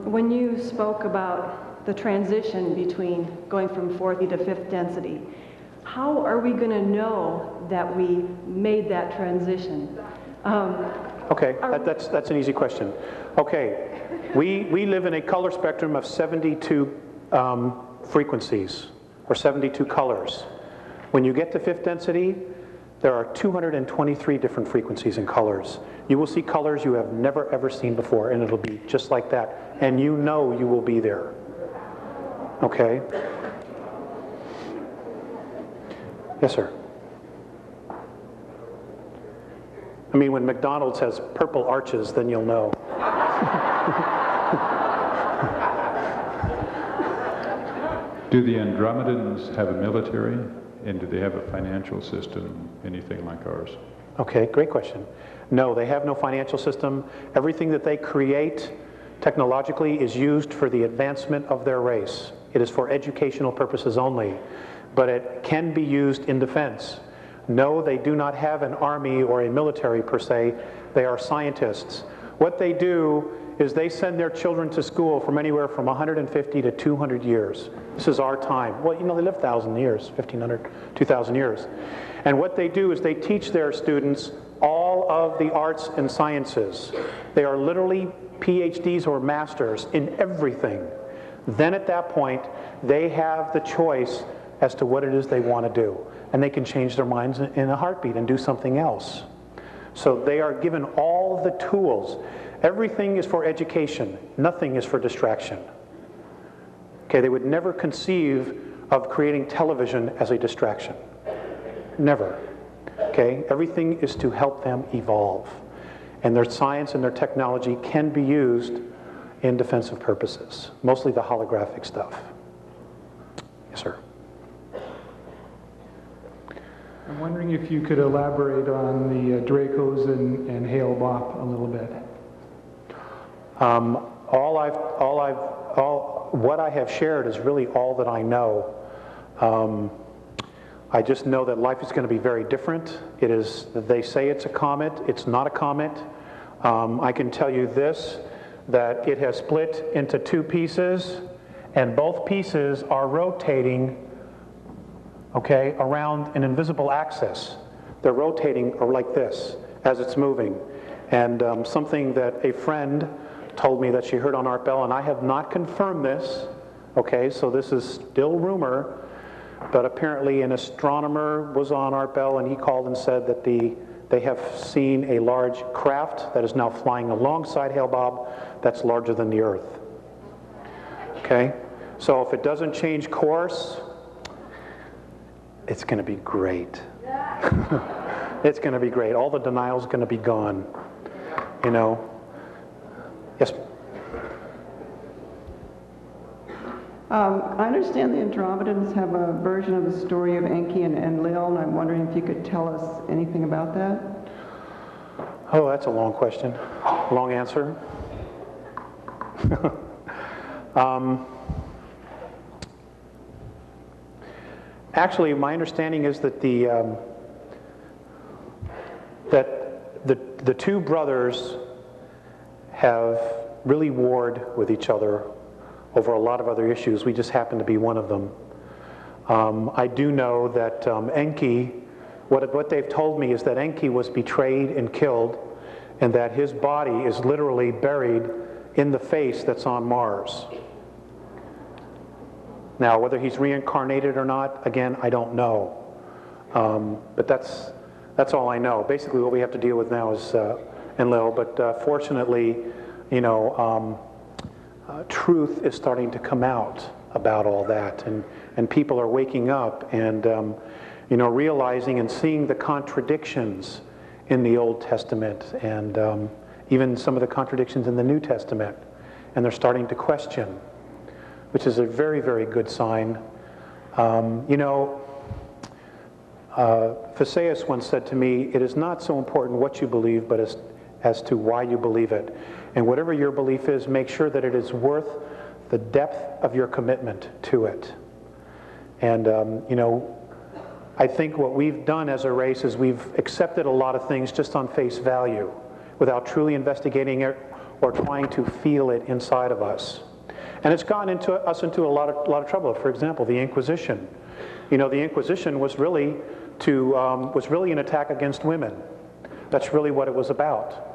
When you spoke about the transition between going from fourth to fifth density, how are we going to know that we made that transition? Okay, that's an easy question. Okay, we live in a color spectrum of 72 frequencies, or 72 colors. When you get to fifth density, there are 223 different frequencies and colors. You will see colors you have never ever seen before, and it'll be just like that. And you know you will be there. Okay? Yes, sir. I mean, when McDonald's has purple arches, then you'll know. Do the Andromedans have a military? And do they have a financial system, anything like ours? Okay, great question. No, they have no financial system. Everything that they create technologically is used for the advancement of their race. It is for educational purposes only, but it can be used in defense. No, they do not have an army or a military per se. They are scientists. What they do is they send their children to school from anywhere from 150 to 200 years. This is our time. Well, you know, they live 1,000 years, 1,500, 2,000 years. And what they do is they teach their students all all of the arts and sciences. They are literally PhDs or masters in everything. Then at that point, they have the choice as to what it is they want to do. And they can change their minds in a heartbeat and do something else. So they are given all the tools. Everything is for education. Nothing is for distraction. Okay, they would never conceive of creating television as a distraction. Never. Okay, everything is to help them evolve. And their science and their technology can be used in defensive purposes, mostly the holographic stuff. Yes, sir. I'm wondering if you could elaborate on the Dracos and Hale-Bopp a little bit. What I have shared is really all that I know. I just know that life is going to be very different. It is, they say it's a comet. It's not a comet. I can tell you this, that it has split into two pieces, and both pieces are rotating, okay, around an invisible axis. They're rotating like this as it's moving. And something that a friend told me that she heard on Art Bell, and I have not confirmed this, okay, so this is still rumor, but apparently an astronomer was on Art Bell, and he called and said that they have seen a large craft that is now flying alongside Hale-Bopp that's larger than the Earth. Okay, so if it doesn't change course, it's going to be great. It's going to be great. All the denial is going to be gone. You know. Yes. I understand the Andromedans have a version of the story of Enki and Enlil, and I'm wondering if you could tell us anything about that. Oh, that's a long question. Long answer. Actually, my understanding is that the two brothers have really warred with each other over a lot of other issues. We just happen to be one of them. I do know that Enki, what they've told me is that Enki was betrayed and killed, and that his body is literally buried in the face that's on Mars. Now, whether he's reincarnated or not, again, I don't know. But that's all I know. Basically, what we have to deal with now is Enlil. But fortunately, you know, truth is starting to come out about all that, and people are waking up and you know, realizing and seeing the contradictions in the Old Testament, and even some of the contradictions in the New Testament, and they're starting to question, which is a very, very good sign. You know, Phaseus once said to me, "It is not so important what you believe, but as to why you believe it. And whatever your belief is, make sure that it is worth the depth of your commitment to it." And you know, I think what we've done as a race is we've accepted a lot of things just on face value, without truly investigating it or trying to feel it inside of us. And it's gotten us into a lot of trouble. For example, the Inquisition. You know, the Inquisition was really an attack against women. That's really what it was about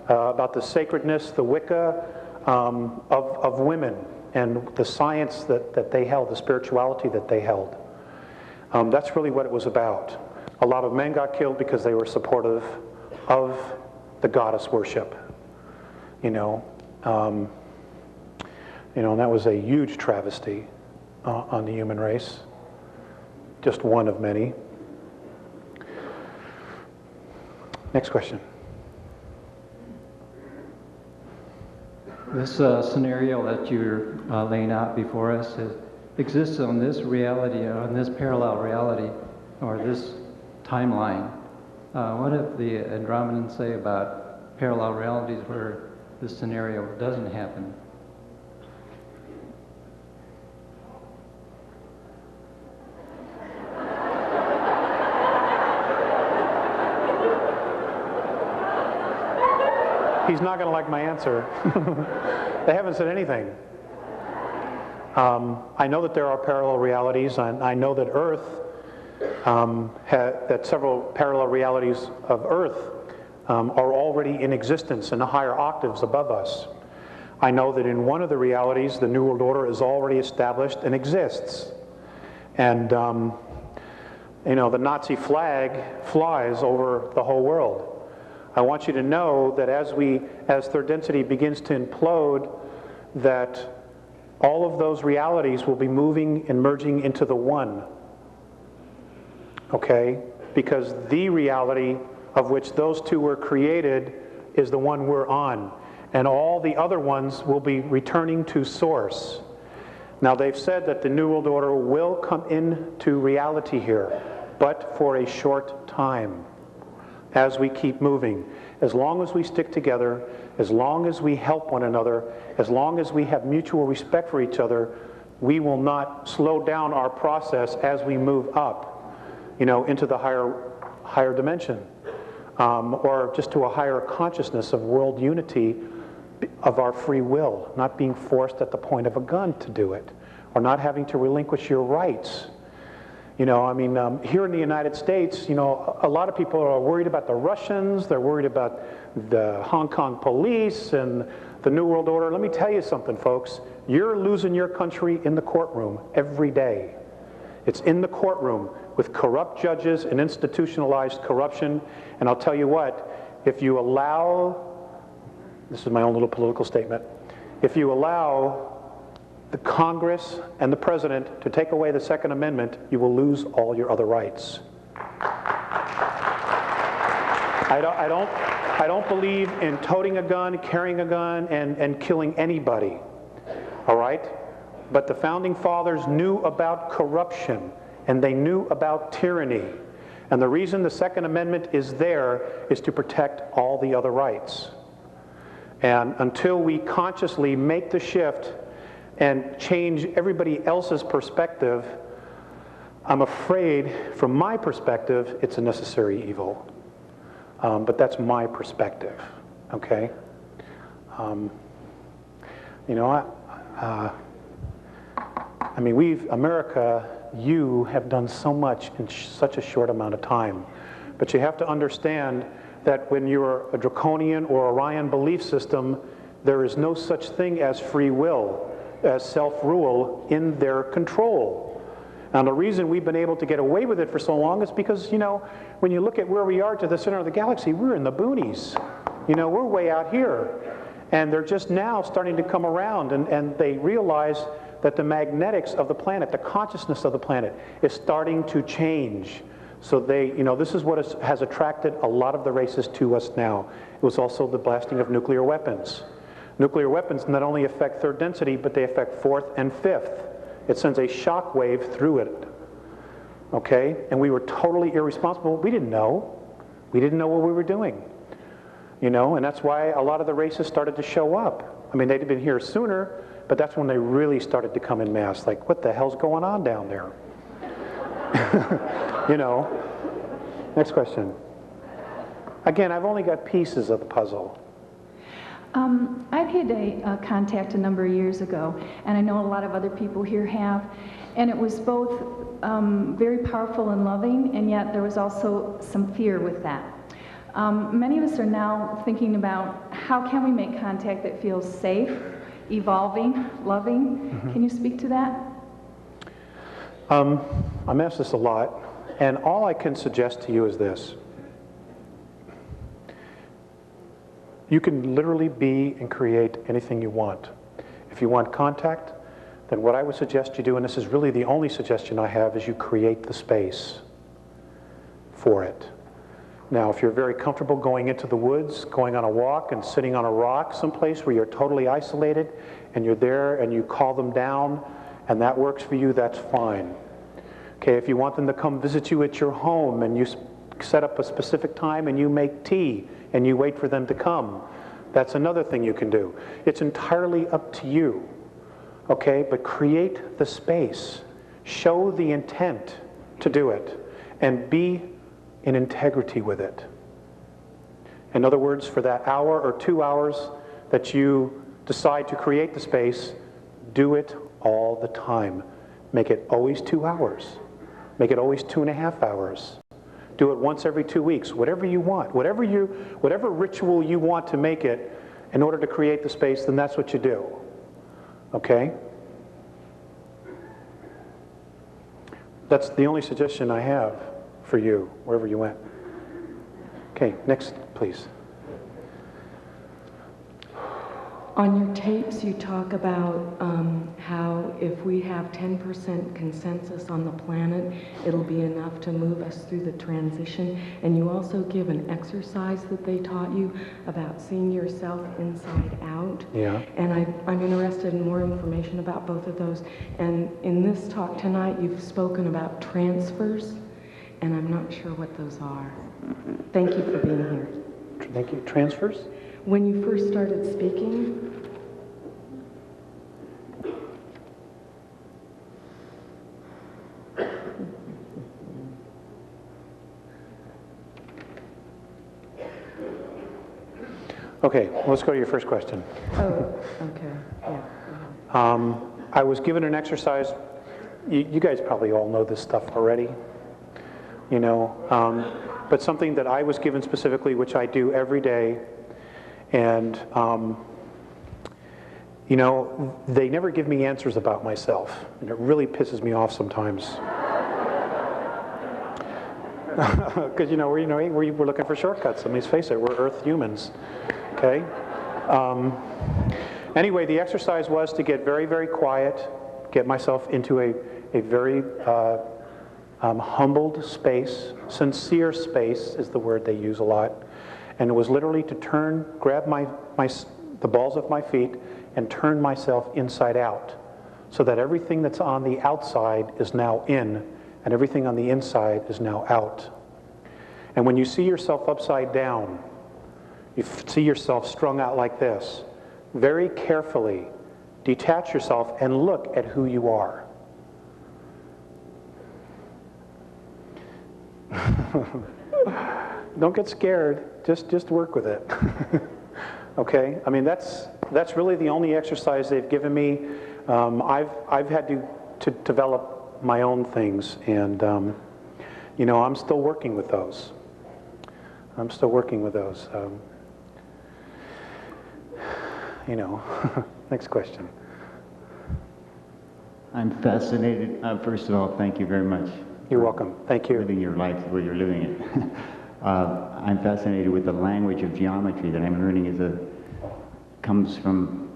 the sacredness, the Wicca of women, and the science that they held, the spirituality that they held. That's really what it was about. A lot of men got killed because they were supportive of the goddess worship. You know, and that was a huge travesty on the human race. Just one of many. Next question. This scenario that you're laying out before us exists on this reality, on this parallel reality, or this timeline. What if the Andromedans say about parallel realities where this scenario doesn't happen? He's not going to like my answer. They haven't said anything. I know that there are parallel realities, and I know that Earth, that several parallel realities of Earth are already in existence in the higher octaves above us. I know that in one of the realities, the New World Order is already established and exists. And, you know, the Nazi flag flies over the whole world. I want you to know that as third density begins to implode, that all of those realities will be moving and merging into the one. Okay? Because the reality of which those two were created is the one we're on. And all the other ones will be returning to source. Now, they've said that the New World Order will come into reality here, but for a short time as we keep moving. As long as we stick together, as long as we help one another, as long as we have mutual respect for each other, we will not slow down our process as we move up, you know, into the higher dimension, or just to a higher consciousness of world unity of our free will, not being forced at the point of a gun to do it, or not having to relinquish your rights. You know, I mean, here in the United States, you know, a lot of people are worried about the Russians, they're worried about the Hong Kong police and the New World Order. Let me tell you something, folks. You're losing your country in the courtroom every day. It's in the courtroom with corrupt judges and institutionalized corruption. And I'll tell you what, if you allow, this is my own little political statement, if you allow the Congress and the President to take away the Second Amendment, you will lose all your other rights. I don't believe in toting a gun, carrying a gun, and killing anybody, all right? But the Founding Fathers knew about corruption, and they knew about tyranny. And the reason the Second Amendment is there is to protect all the other rights. And until we consciously make the shift and change everybody else's perspective, I'm afraid, from my perspective, it's a necessary evil. But that's my perspective, okay? You know, I mean, America, you have done so much in such a short amount of time. But you have to understand that when you're a draconian or Orion belief system, there is no such thing as free will, as self-rule in their control. Now, the reason we've been able to get away with it for so long is because, you know, when you look at where we are to the center of the galaxy, we're in the boonies. You know, we're way out here. And they're just now starting to come around, and they realize that the magnetics of the planet, the consciousness of the planet, is starting to change. So they, you know, this is what has attracted a lot of the races to us now. It was also the blasting of nuclear weapons. Nuclear weapons not only affect third density, but they affect fourth and fifth. It sends a shock wave through it, okay? And we were totally irresponsible. We didn't know. We didn't know what we were doing, you know? And that's why a lot of the races started to show up. I mean, they'd been here sooner, but that's when they really started to come in mass. Like, what the hell's going on down there? You know? Next question. Again, I've only got pieces of the puzzle. I've had a contact a number of years ago, and I know a lot of other people here have, and it was both very powerful and loving, and yet there was also some fear with that. Many of us are now thinking about how can we make contact that feels safe, evolving, loving. Mm-hmm. Can you speak to that? I'm asked this a lot, and all I can suggest to you is this. You can literally be and create anything you want. If you want contact, then what I would suggest you do, and this is really the only suggestion I have, is you create the space for it. Now, if you're very comfortable going into the woods, going on a walk and sitting on a rock someplace where you're totally isolated, and you're there and you call them down, and that works for you, that's fine. Okay, if you want them to come visit you at your home and you set up a specific time and you make tea and you wait for them to come, that's another thing you can do. It's entirely up to you, okay? But create the space. Show the intent to do it and be in integrity with it. In other words, for that hour or 2 hours that you decide to create the space, do it all the time. Make it always 2 hours. Make it always 2.5 hours. Do it once every 2 weeks, whatever you want. Whatever ritual you want to make it in order to create the space, then that's what you do. Okay? That's the only suggestion I have for you, wherever you went. Okay, next, please. On your tapes, you talk about how if we have 10% consensus on the planet, it'll be enough to move us through the transition. And you also give an exercise that they taught you about seeing yourself inside out. Yeah. And I'm interested in more information about both of those. And in this talk tonight, you've spoken about transfers, and I'm not sure what those are. Thank you for being here. Thank you. Transfers? When you first started speaking, okay, let's go to your first question. oh, okay, yeah. I was given an exercise. You guys probably all know this stuff already, you know, but something that I was given specifically, which I do every day. And, you know, they never give me answers about myself, and it really pisses me off sometimes. Because, you know, we're looking for shortcuts. I mean, let's face it, we're Earth humans, okay? Anyway, the exercise was to get very, very quiet, get myself into a very humbled space. Sincere space is the word they use a lot. And it was literally to grab the balls of my feet and turn myself inside out, so that everything that's on the outside is now in, and everything on the inside is now out. And when you see yourself upside down, you see yourself strung out like this, very carefully detach yourself and look at who you are. Don't get scared. Just work with it. Okay? I mean, that's really the only exercise they've given me. I've had to develop my own things, and you know, I'm still working with those. You know, next question. I'm fascinated. First of all, thank you very much. You're welcome. Thank you. Living your life the way you're living it. I'm fascinated with the language of geometry that I'm learning comes from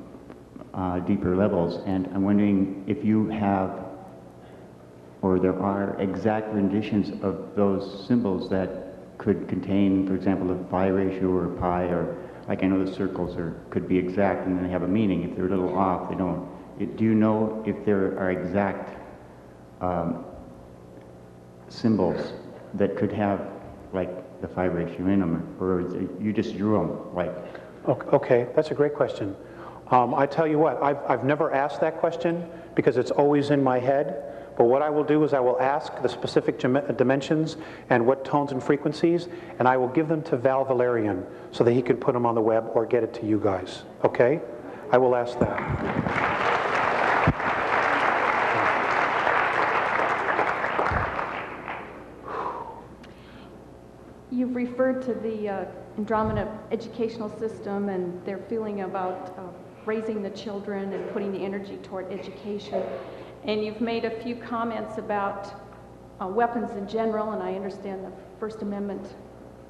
deeper levels, and I'm wondering if you have, or there are exact renditions of those symbols that could contain, for example, a phi ratio or pi, or like I know the circles could be exact and they have a meaning. If they're a little off, they don't. Do you know if there are exact symbols that could have like the phi ratio in them, or you just drew them like? Okay, that's a great question. I tell you what, I've never asked that question because it's always in my head. But what I will do is I will ask the specific dimensions and what tones and frequencies, and I will give them to Val Valerian so that he can put them on the web or get it to you guys. Okay? I will ask that. You've referred to the Andromeda educational system and their feeling about raising the children and putting the energy toward education. And you've made a few comments about weapons in general, and I understand the First Amendment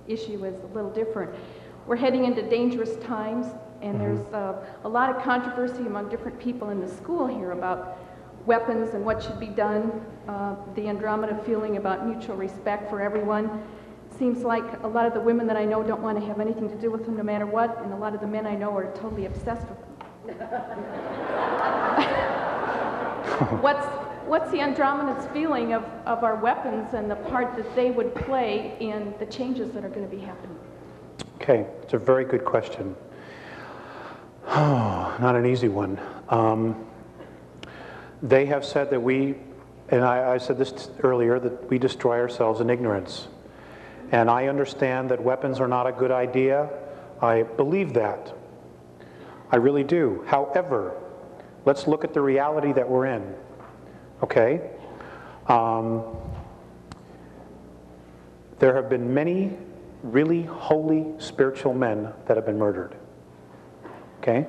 issue is a little different. We're heading into dangerous times, and there's a lot of controversy among different people in the school here about weapons and what should be done. The Andromeda feeling about mutual respect for everyone. Seems like a lot of the women that I know don't want to have anything to do with them no matter what, and a lot of the men I know are totally obsessed with them. What's the Andromeda's feeling of our weapons and the part that they would play in the changes that are going to be happening? Okay, it's a very good question. Oh, not an easy one. They have said that and I said this earlier, that we destroy ourselves in ignorance. And I understand that weapons are not a good idea. I believe that. I really do. However, let's look at the reality that we're in. Okay? There have been many really holy spiritual men that have been murdered. Okay?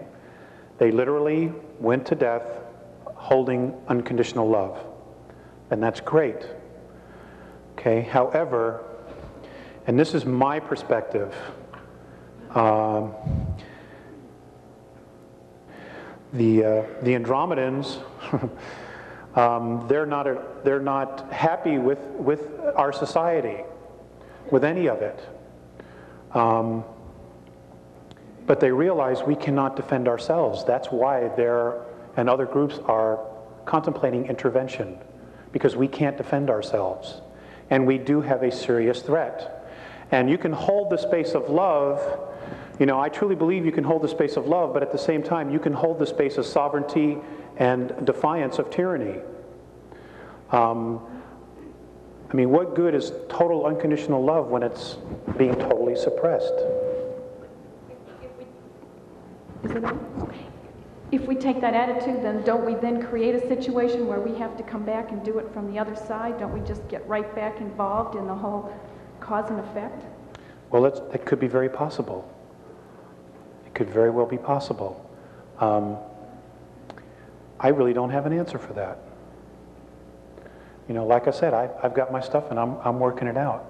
They literally went to death holding unconditional love. And that's great. Okay? However, and this is my perspective, the Andromedans, they're not happy with our society, with any of it. But they realize we cannot defend ourselves. That's why they're, and other groups are contemplating intervention, because we can't defend ourselves. And we do have a serious threat. And you can hold the space of love. You know, I truly believe you can hold the space of love, but at the same time, you can hold the space of sovereignty and defiance of tyranny. I mean, what good is total unconditional love when it's being totally suppressed? If we take that attitude, then don't we then create a situation where we have to come back and do it from the other side? Don't we just get right back involved in the whole cause and effect? Well, that could be very possible. It could very well be possible. I really don't have an answer for that. You know, like I said, I've got my stuff and I'm working it out.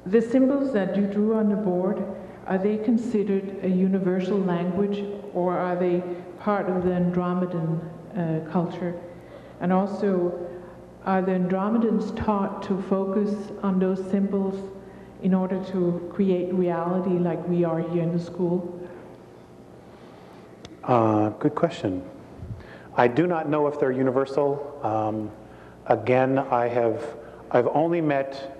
The symbols that you drew on the board, are they considered a universal language, or are they part of the Andromedan culture? And also, are the Andromedans taught to focus on those symbols in order to create reality like we are here in the school? Good question. I do not know if they're universal. Again, I've only met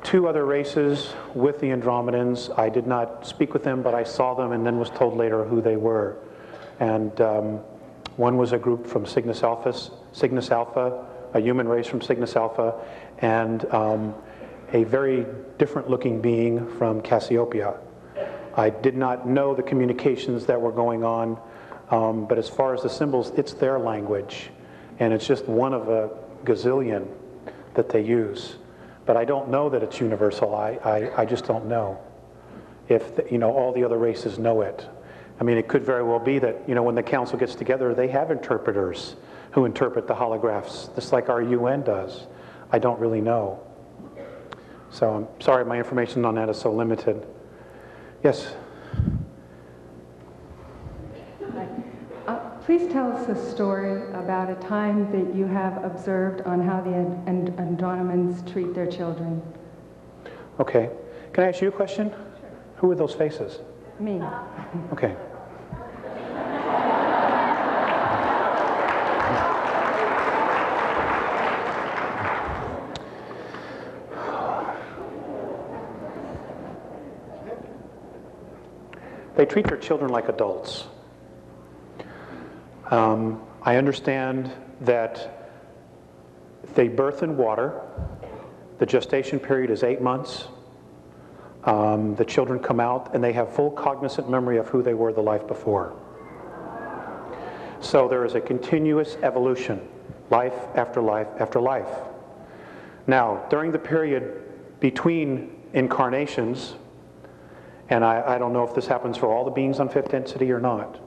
2 other races with the Andromedans. I did not speak with them, but I saw them and then was told later who they were. And one was a group from Cygnus Alpha, a human race from Cygnus Alpha, and a very different looking being from Cassiopeia. I did not know the communications that were going on, but as far as the symbols, it's their language, and it's just one of a gazillion that they use. But I don't know that it's universal. I just don't know if all the other races know it. I mean, it could very well be that when the council gets together, they have interpreters who interpret the holographs, just like our UN does. I don't really know. So I'm sorry, my information on that is so limited. Yes? Please tell us a story about a time that you have observed on how the Andromedans treat their children. Okay. Can I ask you a question? Sure. Who are those faces? Me. Okay. They treat their children like adults. I understand that they birth in water. The gestation period is 8 months. The children come out and they have full cognizant memory of who they were the life before. So there is a continuous evolution, life after life after life. Now, during the period between incarnations, and I don't know if this happens for all the beings on 5th density or not,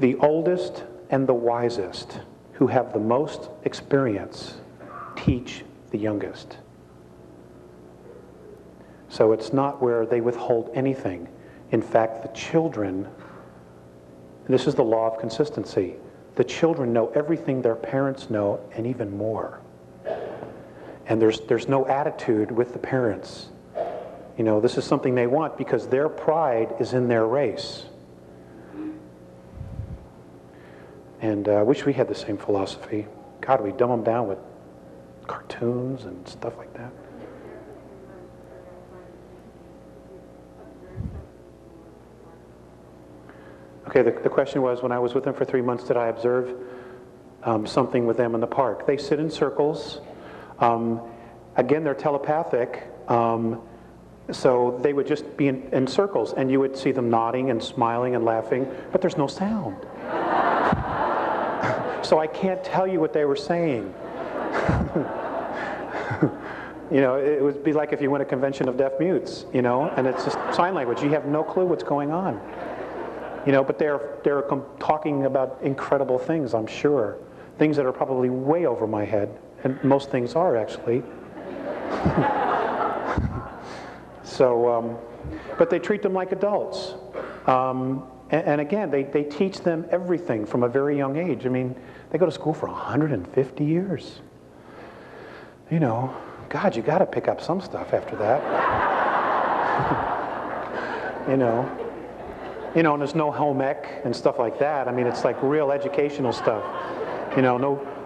the oldest and the wisest, who have the most experience, teach the youngest. So it's not where they withhold anything. In fact, the children, this is the law of consistency, the children know everything their parents know and even more. And there's no attitude with the parents. This is something they want because their pride is in their race. And I wish we had the same philosophy. God, we dumb them down with cartoons and stuff like that. Okay, the question was, when I was with them for 3 months, did I observe something with them in the park? They sit in circles. Again, they're telepathic. So they would just be in circles, and you would see them nodding and smiling and laughing, but there's no sound. So I can't tell you what they were saying. You know, it would be like if you went to a convention of deaf mutes, you know, and it's just sign language. You have no clue what's going on. You know, but they're talking about incredible things, I'm sure. Things that are probably way over my head, and most things are, actually. So, but they treat them like adults. And again, they teach them everything from a very young age. I mean, they go to school for 150 years. You know, God, you got to pick up some stuff after that. You know, and there's no home ec and stuff like that. I mean, it's like real educational stuff. You know,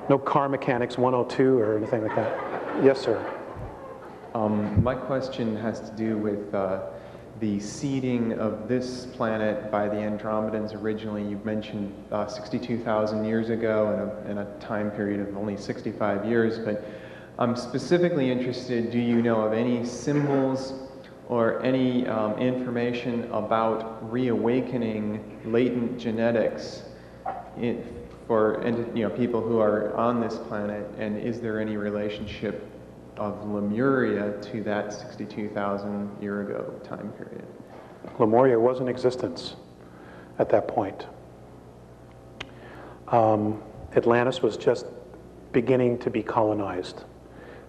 no car mechanics 102 or anything like that. Yes, sir. My question has to do with the seeding of this planet by the Andromedans originally. You mentioned 62,000 years ago in a time period of only 65 years, but I'm specifically interested, do you know of any symbols or any information about reawakening latent genetics for people who are on this planet, and is there any relationship of Lemuria to that 62,000 year ago time period? Lemuria was in existence at that point. Atlantis was just beginning to be colonized.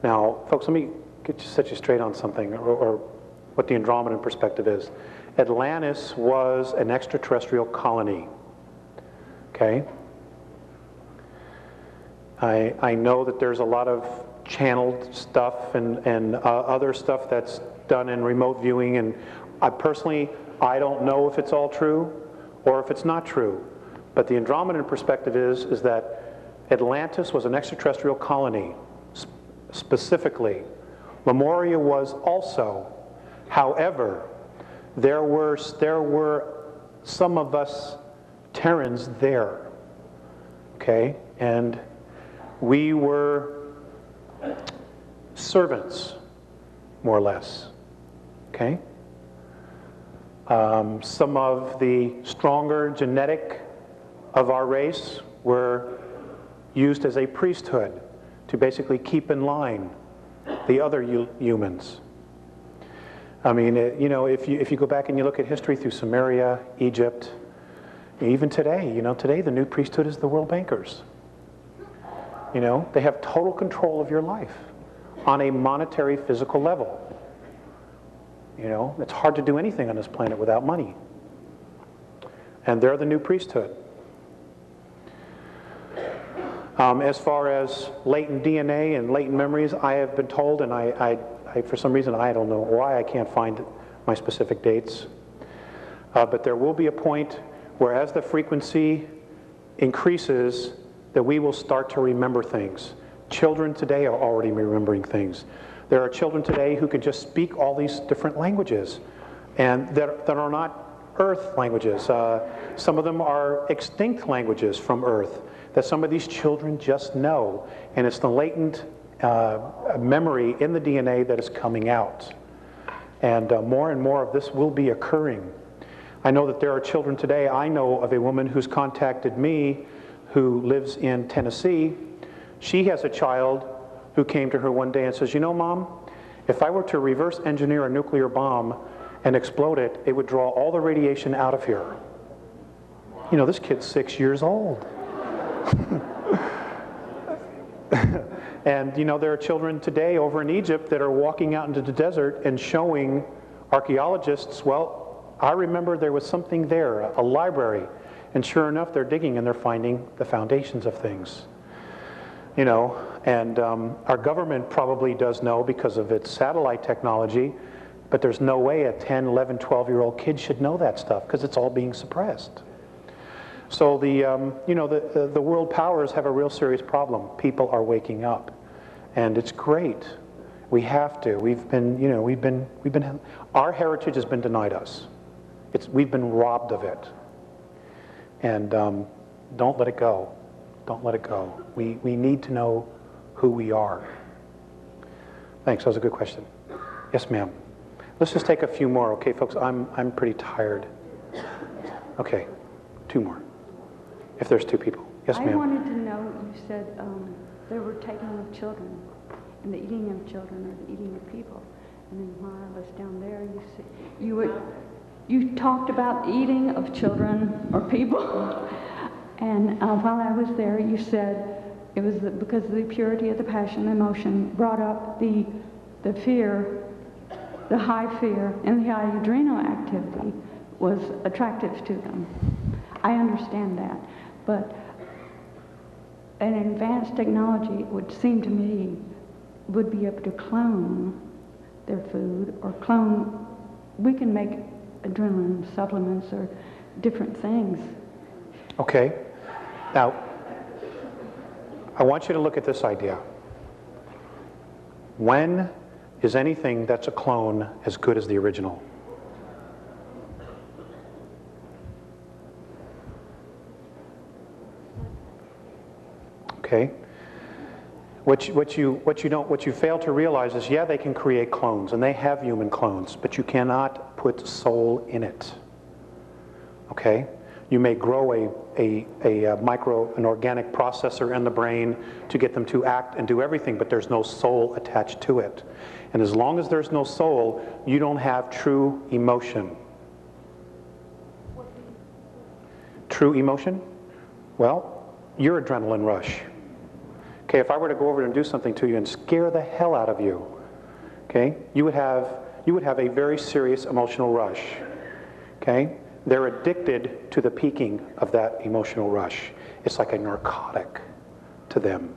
Now, folks, let me set you straight on something, or what the Andromedan perspective is. Atlantis was an extraterrestrial colony. Okay? I know that there's a lot of channeled stuff and other stuff that's done in remote viewing, and I don't know if it's all true or if it's not true. But the Andromedan perspective is that Atlantis was an extraterrestrial colony, specifically. Lemuria was also. However, there were some of us Terrans there, okay, and we were servants, more or less, okay? Some of the stronger genetic of our race were used as a priesthood to basically keep in line the other humans. I mean, you know, if you go back and you look at history through Sumeria, Egypt, even today, you know, today the new priesthood is the world bankers. You know, they have total control of your life on a monetary, physical level. You know, it's hard to do anything on this planet without money. And they're the new priesthood. As far as latent DNA and latent memories, I have been told, and I for some reason, I don't know why I can't find my specific dates, but there will be a point where as the frequency increases, that we will start to remember things. Children today are already remembering things. There are children today who can just speak all these different languages, and that are not Earth languages. Some of them are extinct languages from Earth that some of these children just know, and it's the latent memory in the DNA that is coming out. And more of this will be occurring. I know that there are children today. I know of a woman who's contacted me who lives in Tennessee. She has a child who came to her one day and says, you know, Mom, if I were to reverse engineer a nuclear bomb and explode it, it would draw all the radiation out of here. You know, this kid's 6 years old. And, you know, there are children today over in Egypt that are walking out into the desert and showing archaeologists, well, I remember there was something there, a library. And sure enough, they're digging and they're finding the foundations of things. You know, and our government probably does know because of its satellite technology, but there's no way a 10, 11, 12-year-old kid should know that stuff because it's all being suppressed. So the world powers have a real serious problem. People are waking up, and it's great. We have to. Our heritage has been denied us. We've been robbed of it. And don't let it go. Don't let it go. We need to know who we are. Thanks, that was a good question. Yes, ma'am. Let's just take a few more, okay, folks? I'm pretty tired. Okay, 2 more, if there's 2 people. Yes, ma'am. I wanted to know, you said they were taking of children, and the eating of children or the eating of people. And then while I was down there, you talked about eating of children or people. And while I was there, you said it was because of the purity of the passion and emotion brought up the fear, the high fear, and the high adrenal activity was attractive to them. I understand that, but an advanced technology, it would seem to me, would be able to clone their food or clone. We can make adrenaline supplements or different things. Okay. Now, I want you to look at this idea. When is anything that's a clone as good as the original? Okay. What you fail to realize is, yeah, they can create clones, and they have human clones, but you cannot put soul in it. Okay? You may grow an organic processor in the brain to get them to act and do everything, but there's no soul attached to it. And as long as there's no soul, you don't have true emotion. True emotion? Well, your adrenaline rush. Okay, if I were to go over and do something to you and scare the hell out of you, okay, you would have a very serious emotional rush. Okay? They're addicted to the peaking of that emotional rush. It's like a narcotic to them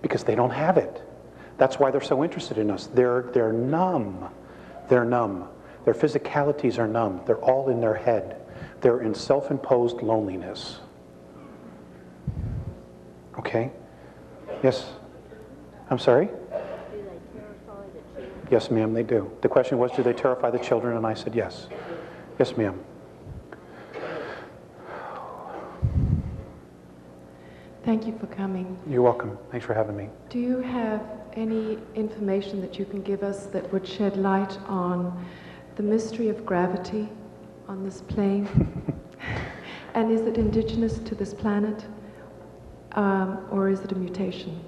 because they don't have it. That's why they're so interested in us. They're numb. They're numb. Their physicalities are numb. They're all in their head. They're in self-imposed loneliness. Okay? Yes? I'm sorry? Do they terrify the children? Yes, ma'am, they do. The question was, do they terrify the children? And I said yes. Yes, ma'am. Thank you for coming. You're welcome. Thanks for having me. Do you have any information that you can give us that would shed light on the mystery of gravity on this plane? And is it indigenous to this planet? Or is it a mutation?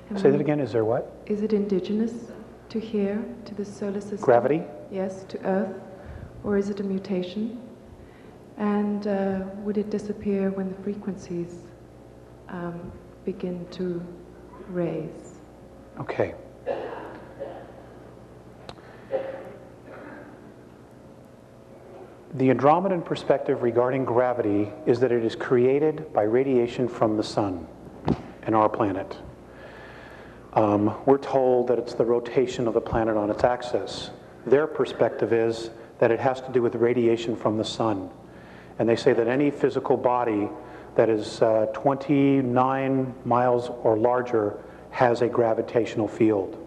And Say that again. Is there what? Is it indigenous to here, to the solar system? Gravity? Yes, to Earth. Or is it a mutation? And would it disappear when the frequencies begin to raise? Okay. The Andromedan perspective regarding gravity is that it is created by radiation from the sun and our planet. We're told that it's the rotation of the planet on its axis. Their perspective is that it has to do with radiation from the sun. And they say that any physical body that is 29 miles or larger has a gravitational field.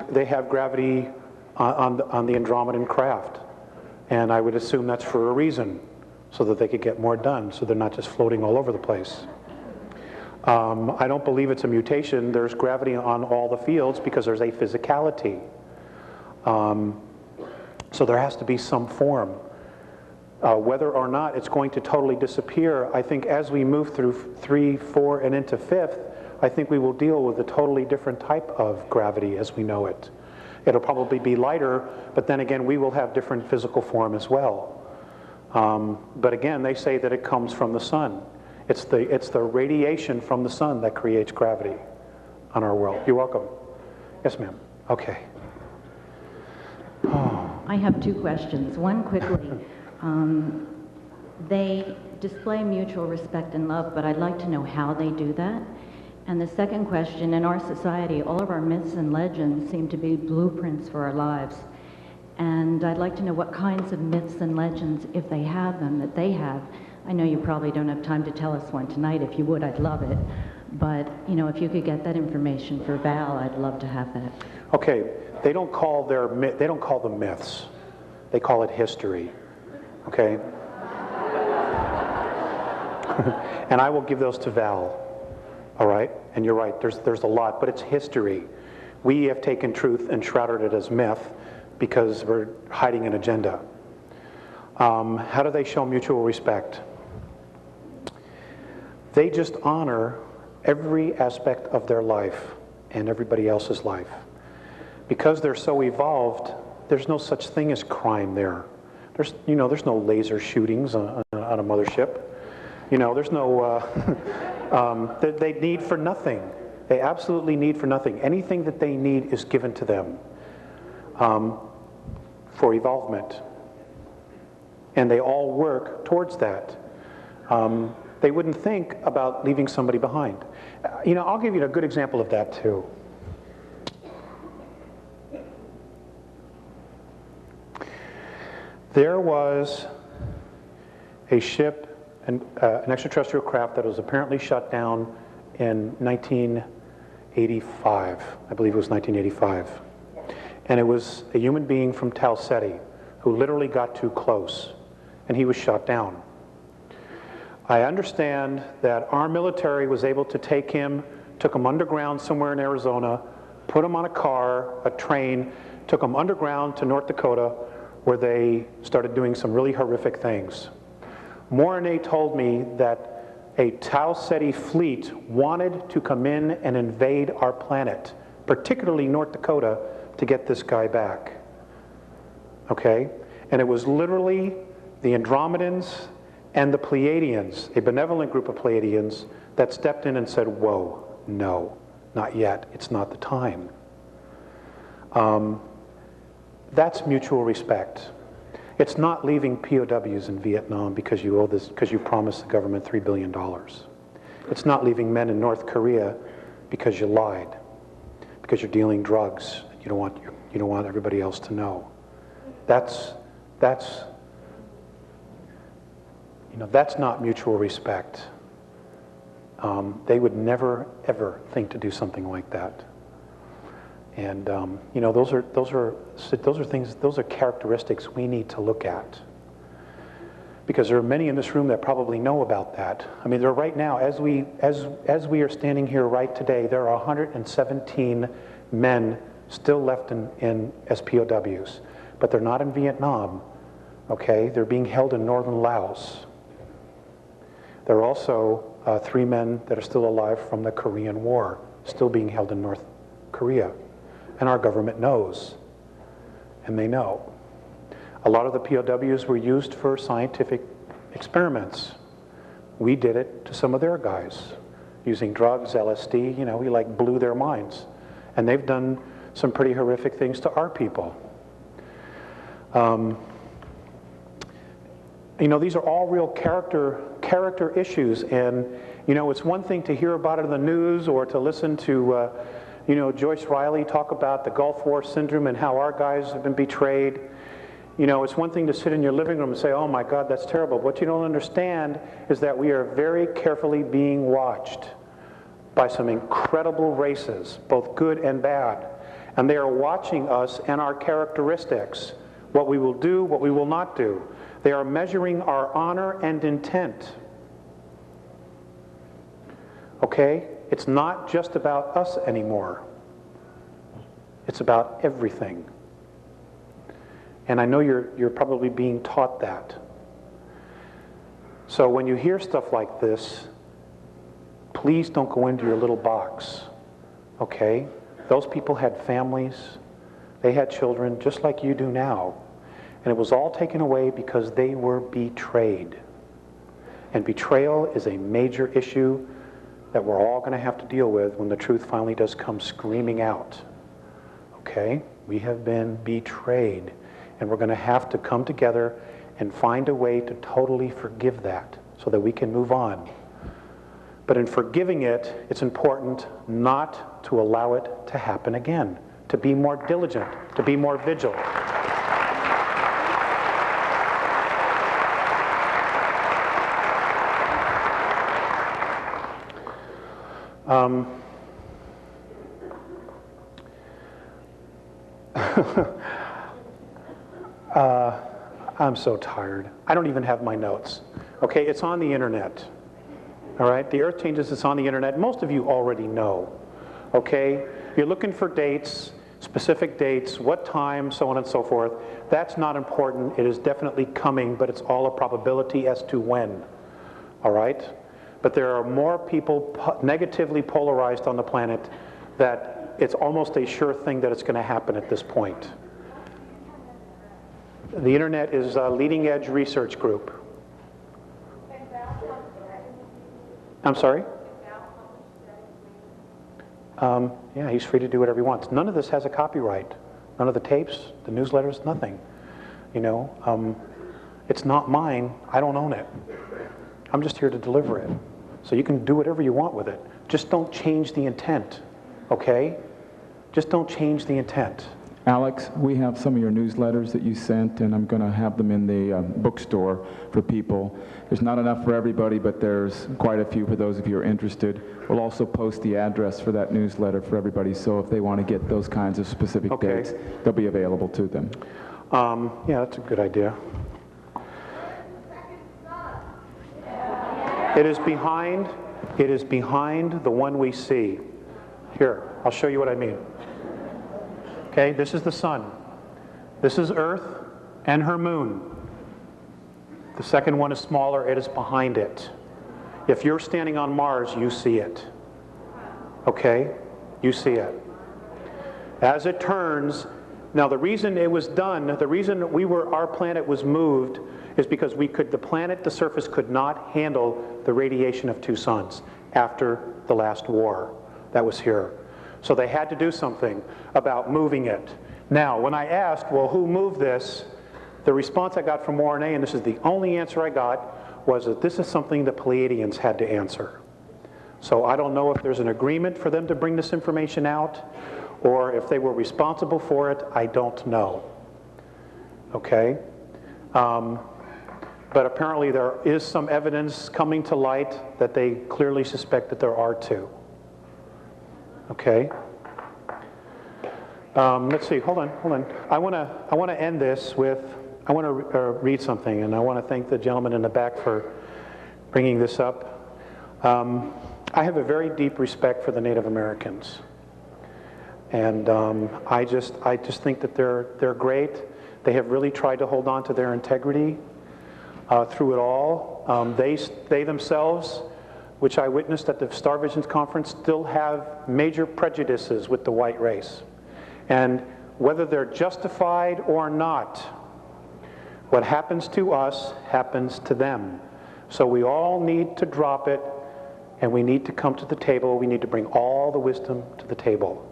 They have gravity on the Andromedan craft, and I would assume that's for a reason, so that they could get more done, so they're not just floating all over the place. I don't believe it's a mutation. There's gravity on all the fields because there's a physicality. So there has to be some form. Whether or not it's going to totally disappear, I think as we move through 3, 4, and into 5th, I think we will deal with a totally different type of gravity as we know it. It'll probably be lighter, but then again, we will have different physical form as well. But again, they say that it comes from the sun. It's the radiation from the sun that creates gravity on our world. You're welcome. Yes, ma'am. Okay. I have 2 questions. One quickly. They display mutual respect and love, but I'd like to know how they do that. And the second question, in our society, all of our myths and legends seem to be blueprints for our lives. And I'd like to know what kinds of myths and legends, if they have them, that they have. I know you probably don't have time to tell us one tonight. If you would, I'd love it. But, you know, if you could get that information for Val, I'd love to have that. Okay, they don't call them myths. They call it history. Okay? And I will give those to Val. All right? And you're right, there's a lot, but it's history. We have taken truth and shrouded it as myth because we're hiding an agenda. How do they show mutual respect? They just honor every aspect of their life and everybody else's life. Because they're so evolved, there's no such thing as crime there. There's no laser shootings on a mothership. There's no, they need for nothing. They absolutely need for nothing. Anything that they need is given to them for evolvement. And they all work towards that. They wouldn't think about leaving somebody behind. I'll give you a good example of that too. There was a ship, an extraterrestrial craft that was apparently shut down in 1985. I believe it was 1985. And it was a human being from Tau Ceti who literally got too close, and he was shot down. I understand that our military was able to take him, took him underground somewhere in Arizona, put him on a car, a train, took him underground to North Dakota, where they started doing some really horrific things. Mornay told me that a Tau Ceti fleet wanted to come in and invade our planet, particularly North Dakota, to get this guy back. Okay? And it was literally the Andromedans and the Pleiadians, a benevolent group of Pleiadians, that stepped in and said, whoa, no, not yet, it's not the time. That's mutual respect. It's not leaving POWs in Vietnam because you owe this, because you promised the government $3 billion. It's not leaving men in North Korea because you lied, because you're dealing drugs. You don't want everybody else to know. That's not mutual respect. They would never ever think to do something like that. And those are things, those are characteristics we need to look at. Because there are many in this room that probably know about that. I mean, there are right now, as we are standing here right today, there are 117 men still left in as POWs, but they're not in Vietnam. Okay, they're being held in northern Laos. There are also 3 men that are still alive from the Korean War, still being held in North Korea. And our government knows, and they know. A lot of the POWs were used for scientific experiments. We did it to some of their guys, using drugs, LSD, we like blew their minds. And they've done some pretty horrific things to our people. These are all real character issues, and it's one thing to hear about it in the news or to listen to Joyce Riley talk about the Gulf War syndrome and how our guys have been betrayed. It's one thing to sit in your living room and say, oh my God, that's terrible. What you don't understand is that we are very carefully being watched by some incredible races, both good and bad. And they are watching us and our characteristics, what we will do, what we will not do. They are measuring our honor and intent. Okay? It's not just about us anymore. It's about everything. And I know you're probably being taught that. So when you hear stuff like this, please don't go into your little box. Okay? Those people had families. They had children just like you do now. And it was all taken away because they were betrayed. And betrayal is a major issue that we're all going to have to deal with when the truth finally does come screaming out. Okay? We have been betrayed. And we're going to have to come together and find a way to totally forgive that so that we can move on. But in forgiving it, it's important not to allow it to happen again, to be more diligent, to be more vigilant. I'm so tired. I don't even have my notes. Okay, it's on the internet. All right, the Earth Changes, it's on the internet. Most of you already know. Okay, You're looking for dates, specific dates, what time, so on and so forth. That's not important. It is definitely coming, but it's all a probability as to when. All right? But there are more people negatively polarized on the planet that it's almost a sure thing that it's going to happen at this point. The internet is a leading edge research group. I'm sorry? Yeah, he's free to do whatever he wants. None of this has a copyright. None of the tapes, the newsletters, nothing. You know, it's not mine. I don't own it. I'm just here to deliver it. So you can do whatever you want with it. Just don't change the intent, okay? Just don't change the intent. Alex, we have some of your newsletters that you sent, and I'm going to have them in the bookstore for people. There's not enough for everybody, but there's quite a few for those of you who are interested. We'll also post the address for that newsletter for everybody, so if they want to get those kinds of specific dates, they'll be available to them. Yeah, that's a good idea. It is behind the one we see. Here, I'll show you what I mean. Okay, this is the sun. This is Earth and her moon. The second one is smaller, it is behind it. If you're standing on Mars, you see it. Okay? You see it. As it turns, now the reason it was done, the reason our planet was moved is because the surface could not handle the radiation of two suns after the last war that was here. So they had to do something about moving it. Now, when I asked, well, who moved this? The response I got from RNA, and this is the only answer I got, was that this is something the Pleiadians had to answer. So I don't know if there's an agreement for them to bring this information out, or if they were responsible for it. I don't know. Okay? But apparently there is some evidence coming to light that they clearly suspect that there are two. Okay. Let's see. Hold on. I want to end this with. I want to read something, and I want to thank the gentleman in the back for bringing this up. I have a very deep respect for the Native Americans, and I just think that they're great. They have really tried to hold on to their integrity through it all. They themselves, which I witnessed at the Star Visions conference, still have major prejudices with the white race. And whether they're justified or not, what happens to us happens to them. So we all need to drop it, and we need to come to the table. We need to bring all the wisdom to the table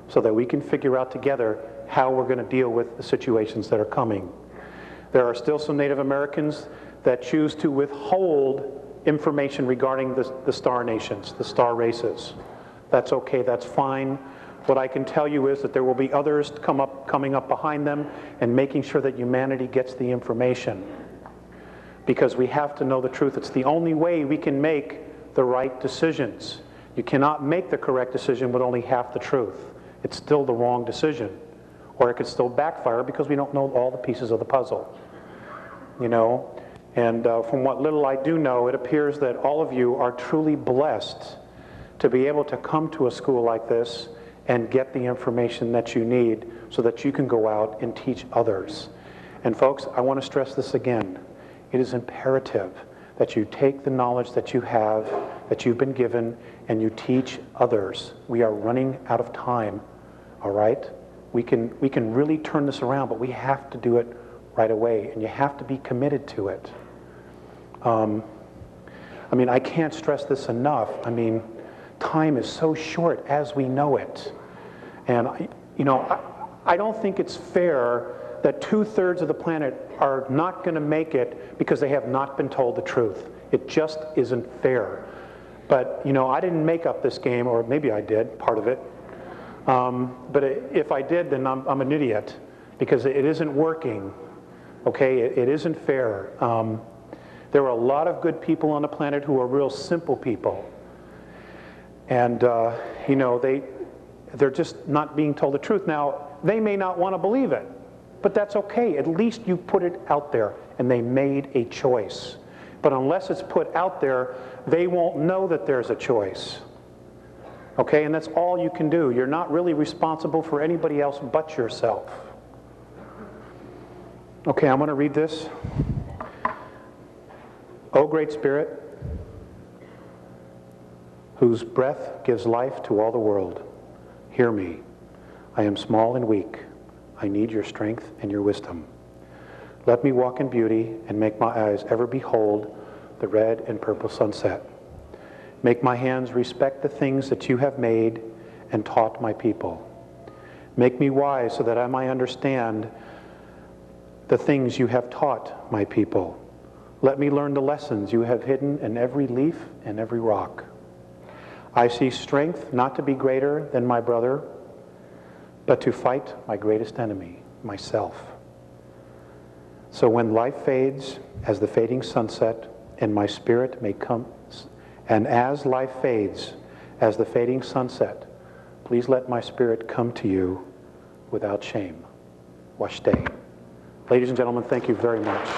so that we can figure out together how we're going to deal with the situations that are coming. There are still some Native Americans that choose to withhold information regarding the star nations, the star races. That's okay, that's fine. What I can tell you is that there will be others coming up behind them and making sure that humanity gets the information. Because we have to know the truth. It's the only way we can make the right decisions. You cannot make the correct decision with only half the truth. It's still the wrong decision. Or it could still backfire because we don't know all the pieces of the puzzle. You know? And from what little I do know, it appears that all of you are truly blessed to be able to come to a school like this and get the information that you need so that you can go out and teach others. And folks, I want to stress this again. It is imperative that you take the knowledge that you have, that you've been given, and you teach others. We are running out of time, all right? We can really turn this around, but we have to do it right away, and you have to be committed to it. I mean, I can't stress this enough. I mean, time is so short as we know it. And, I don't think it's fair that 2/3 of the planet are not going to make it because they have not been told the truth. It just isn't fair. But, I didn't make up this game, or maybe I did, part of it. But if I did, then I'm an idiot, because it isn't working. Okay, it isn't fair. There are a lot of good people on the planet who are real simple people. And, they're just not being told the truth. Now, they may not want to believe it, but that's okay. At least you put it out there, and they made a choice. But unless it's put out there, they won't know that there's a choice. Okay, and that's all you can do. You're not really responsible for anybody else but yourself. Okay, I'm going to read this. O Great Spirit, whose breath gives life to all the world, hear me. I am small and weak. I need your strength and your wisdom. Let me walk in beauty and make my eyes ever behold the red and purple sunset. Make my hands respect the things that you have made and taught my people. Make me wise so that I might understand the things you have taught my people. Let me learn the lessons you have hidden in every leaf and every rock. I see strength not to be greater than my brother, but to fight my greatest enemy, myself. So when life fades as the fading sunset, and my spirit may come, and as life fades as the fading sunset, please let my spirit come to you without shame. Washtay. Ladies and gentlemen, thank you very much.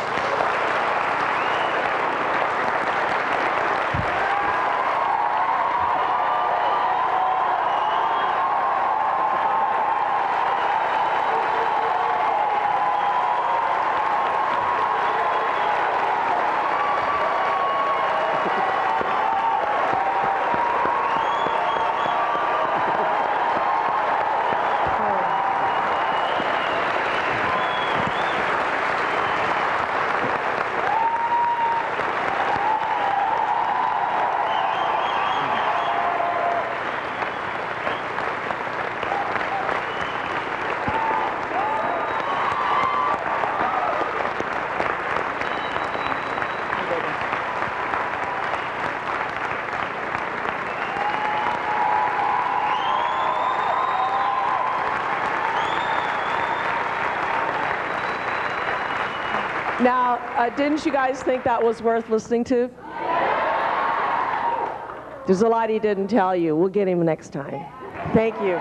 Now, didn't you guys think that was worth listening to? There's a lot he didn't tell you. We'll get him next time. Thank you.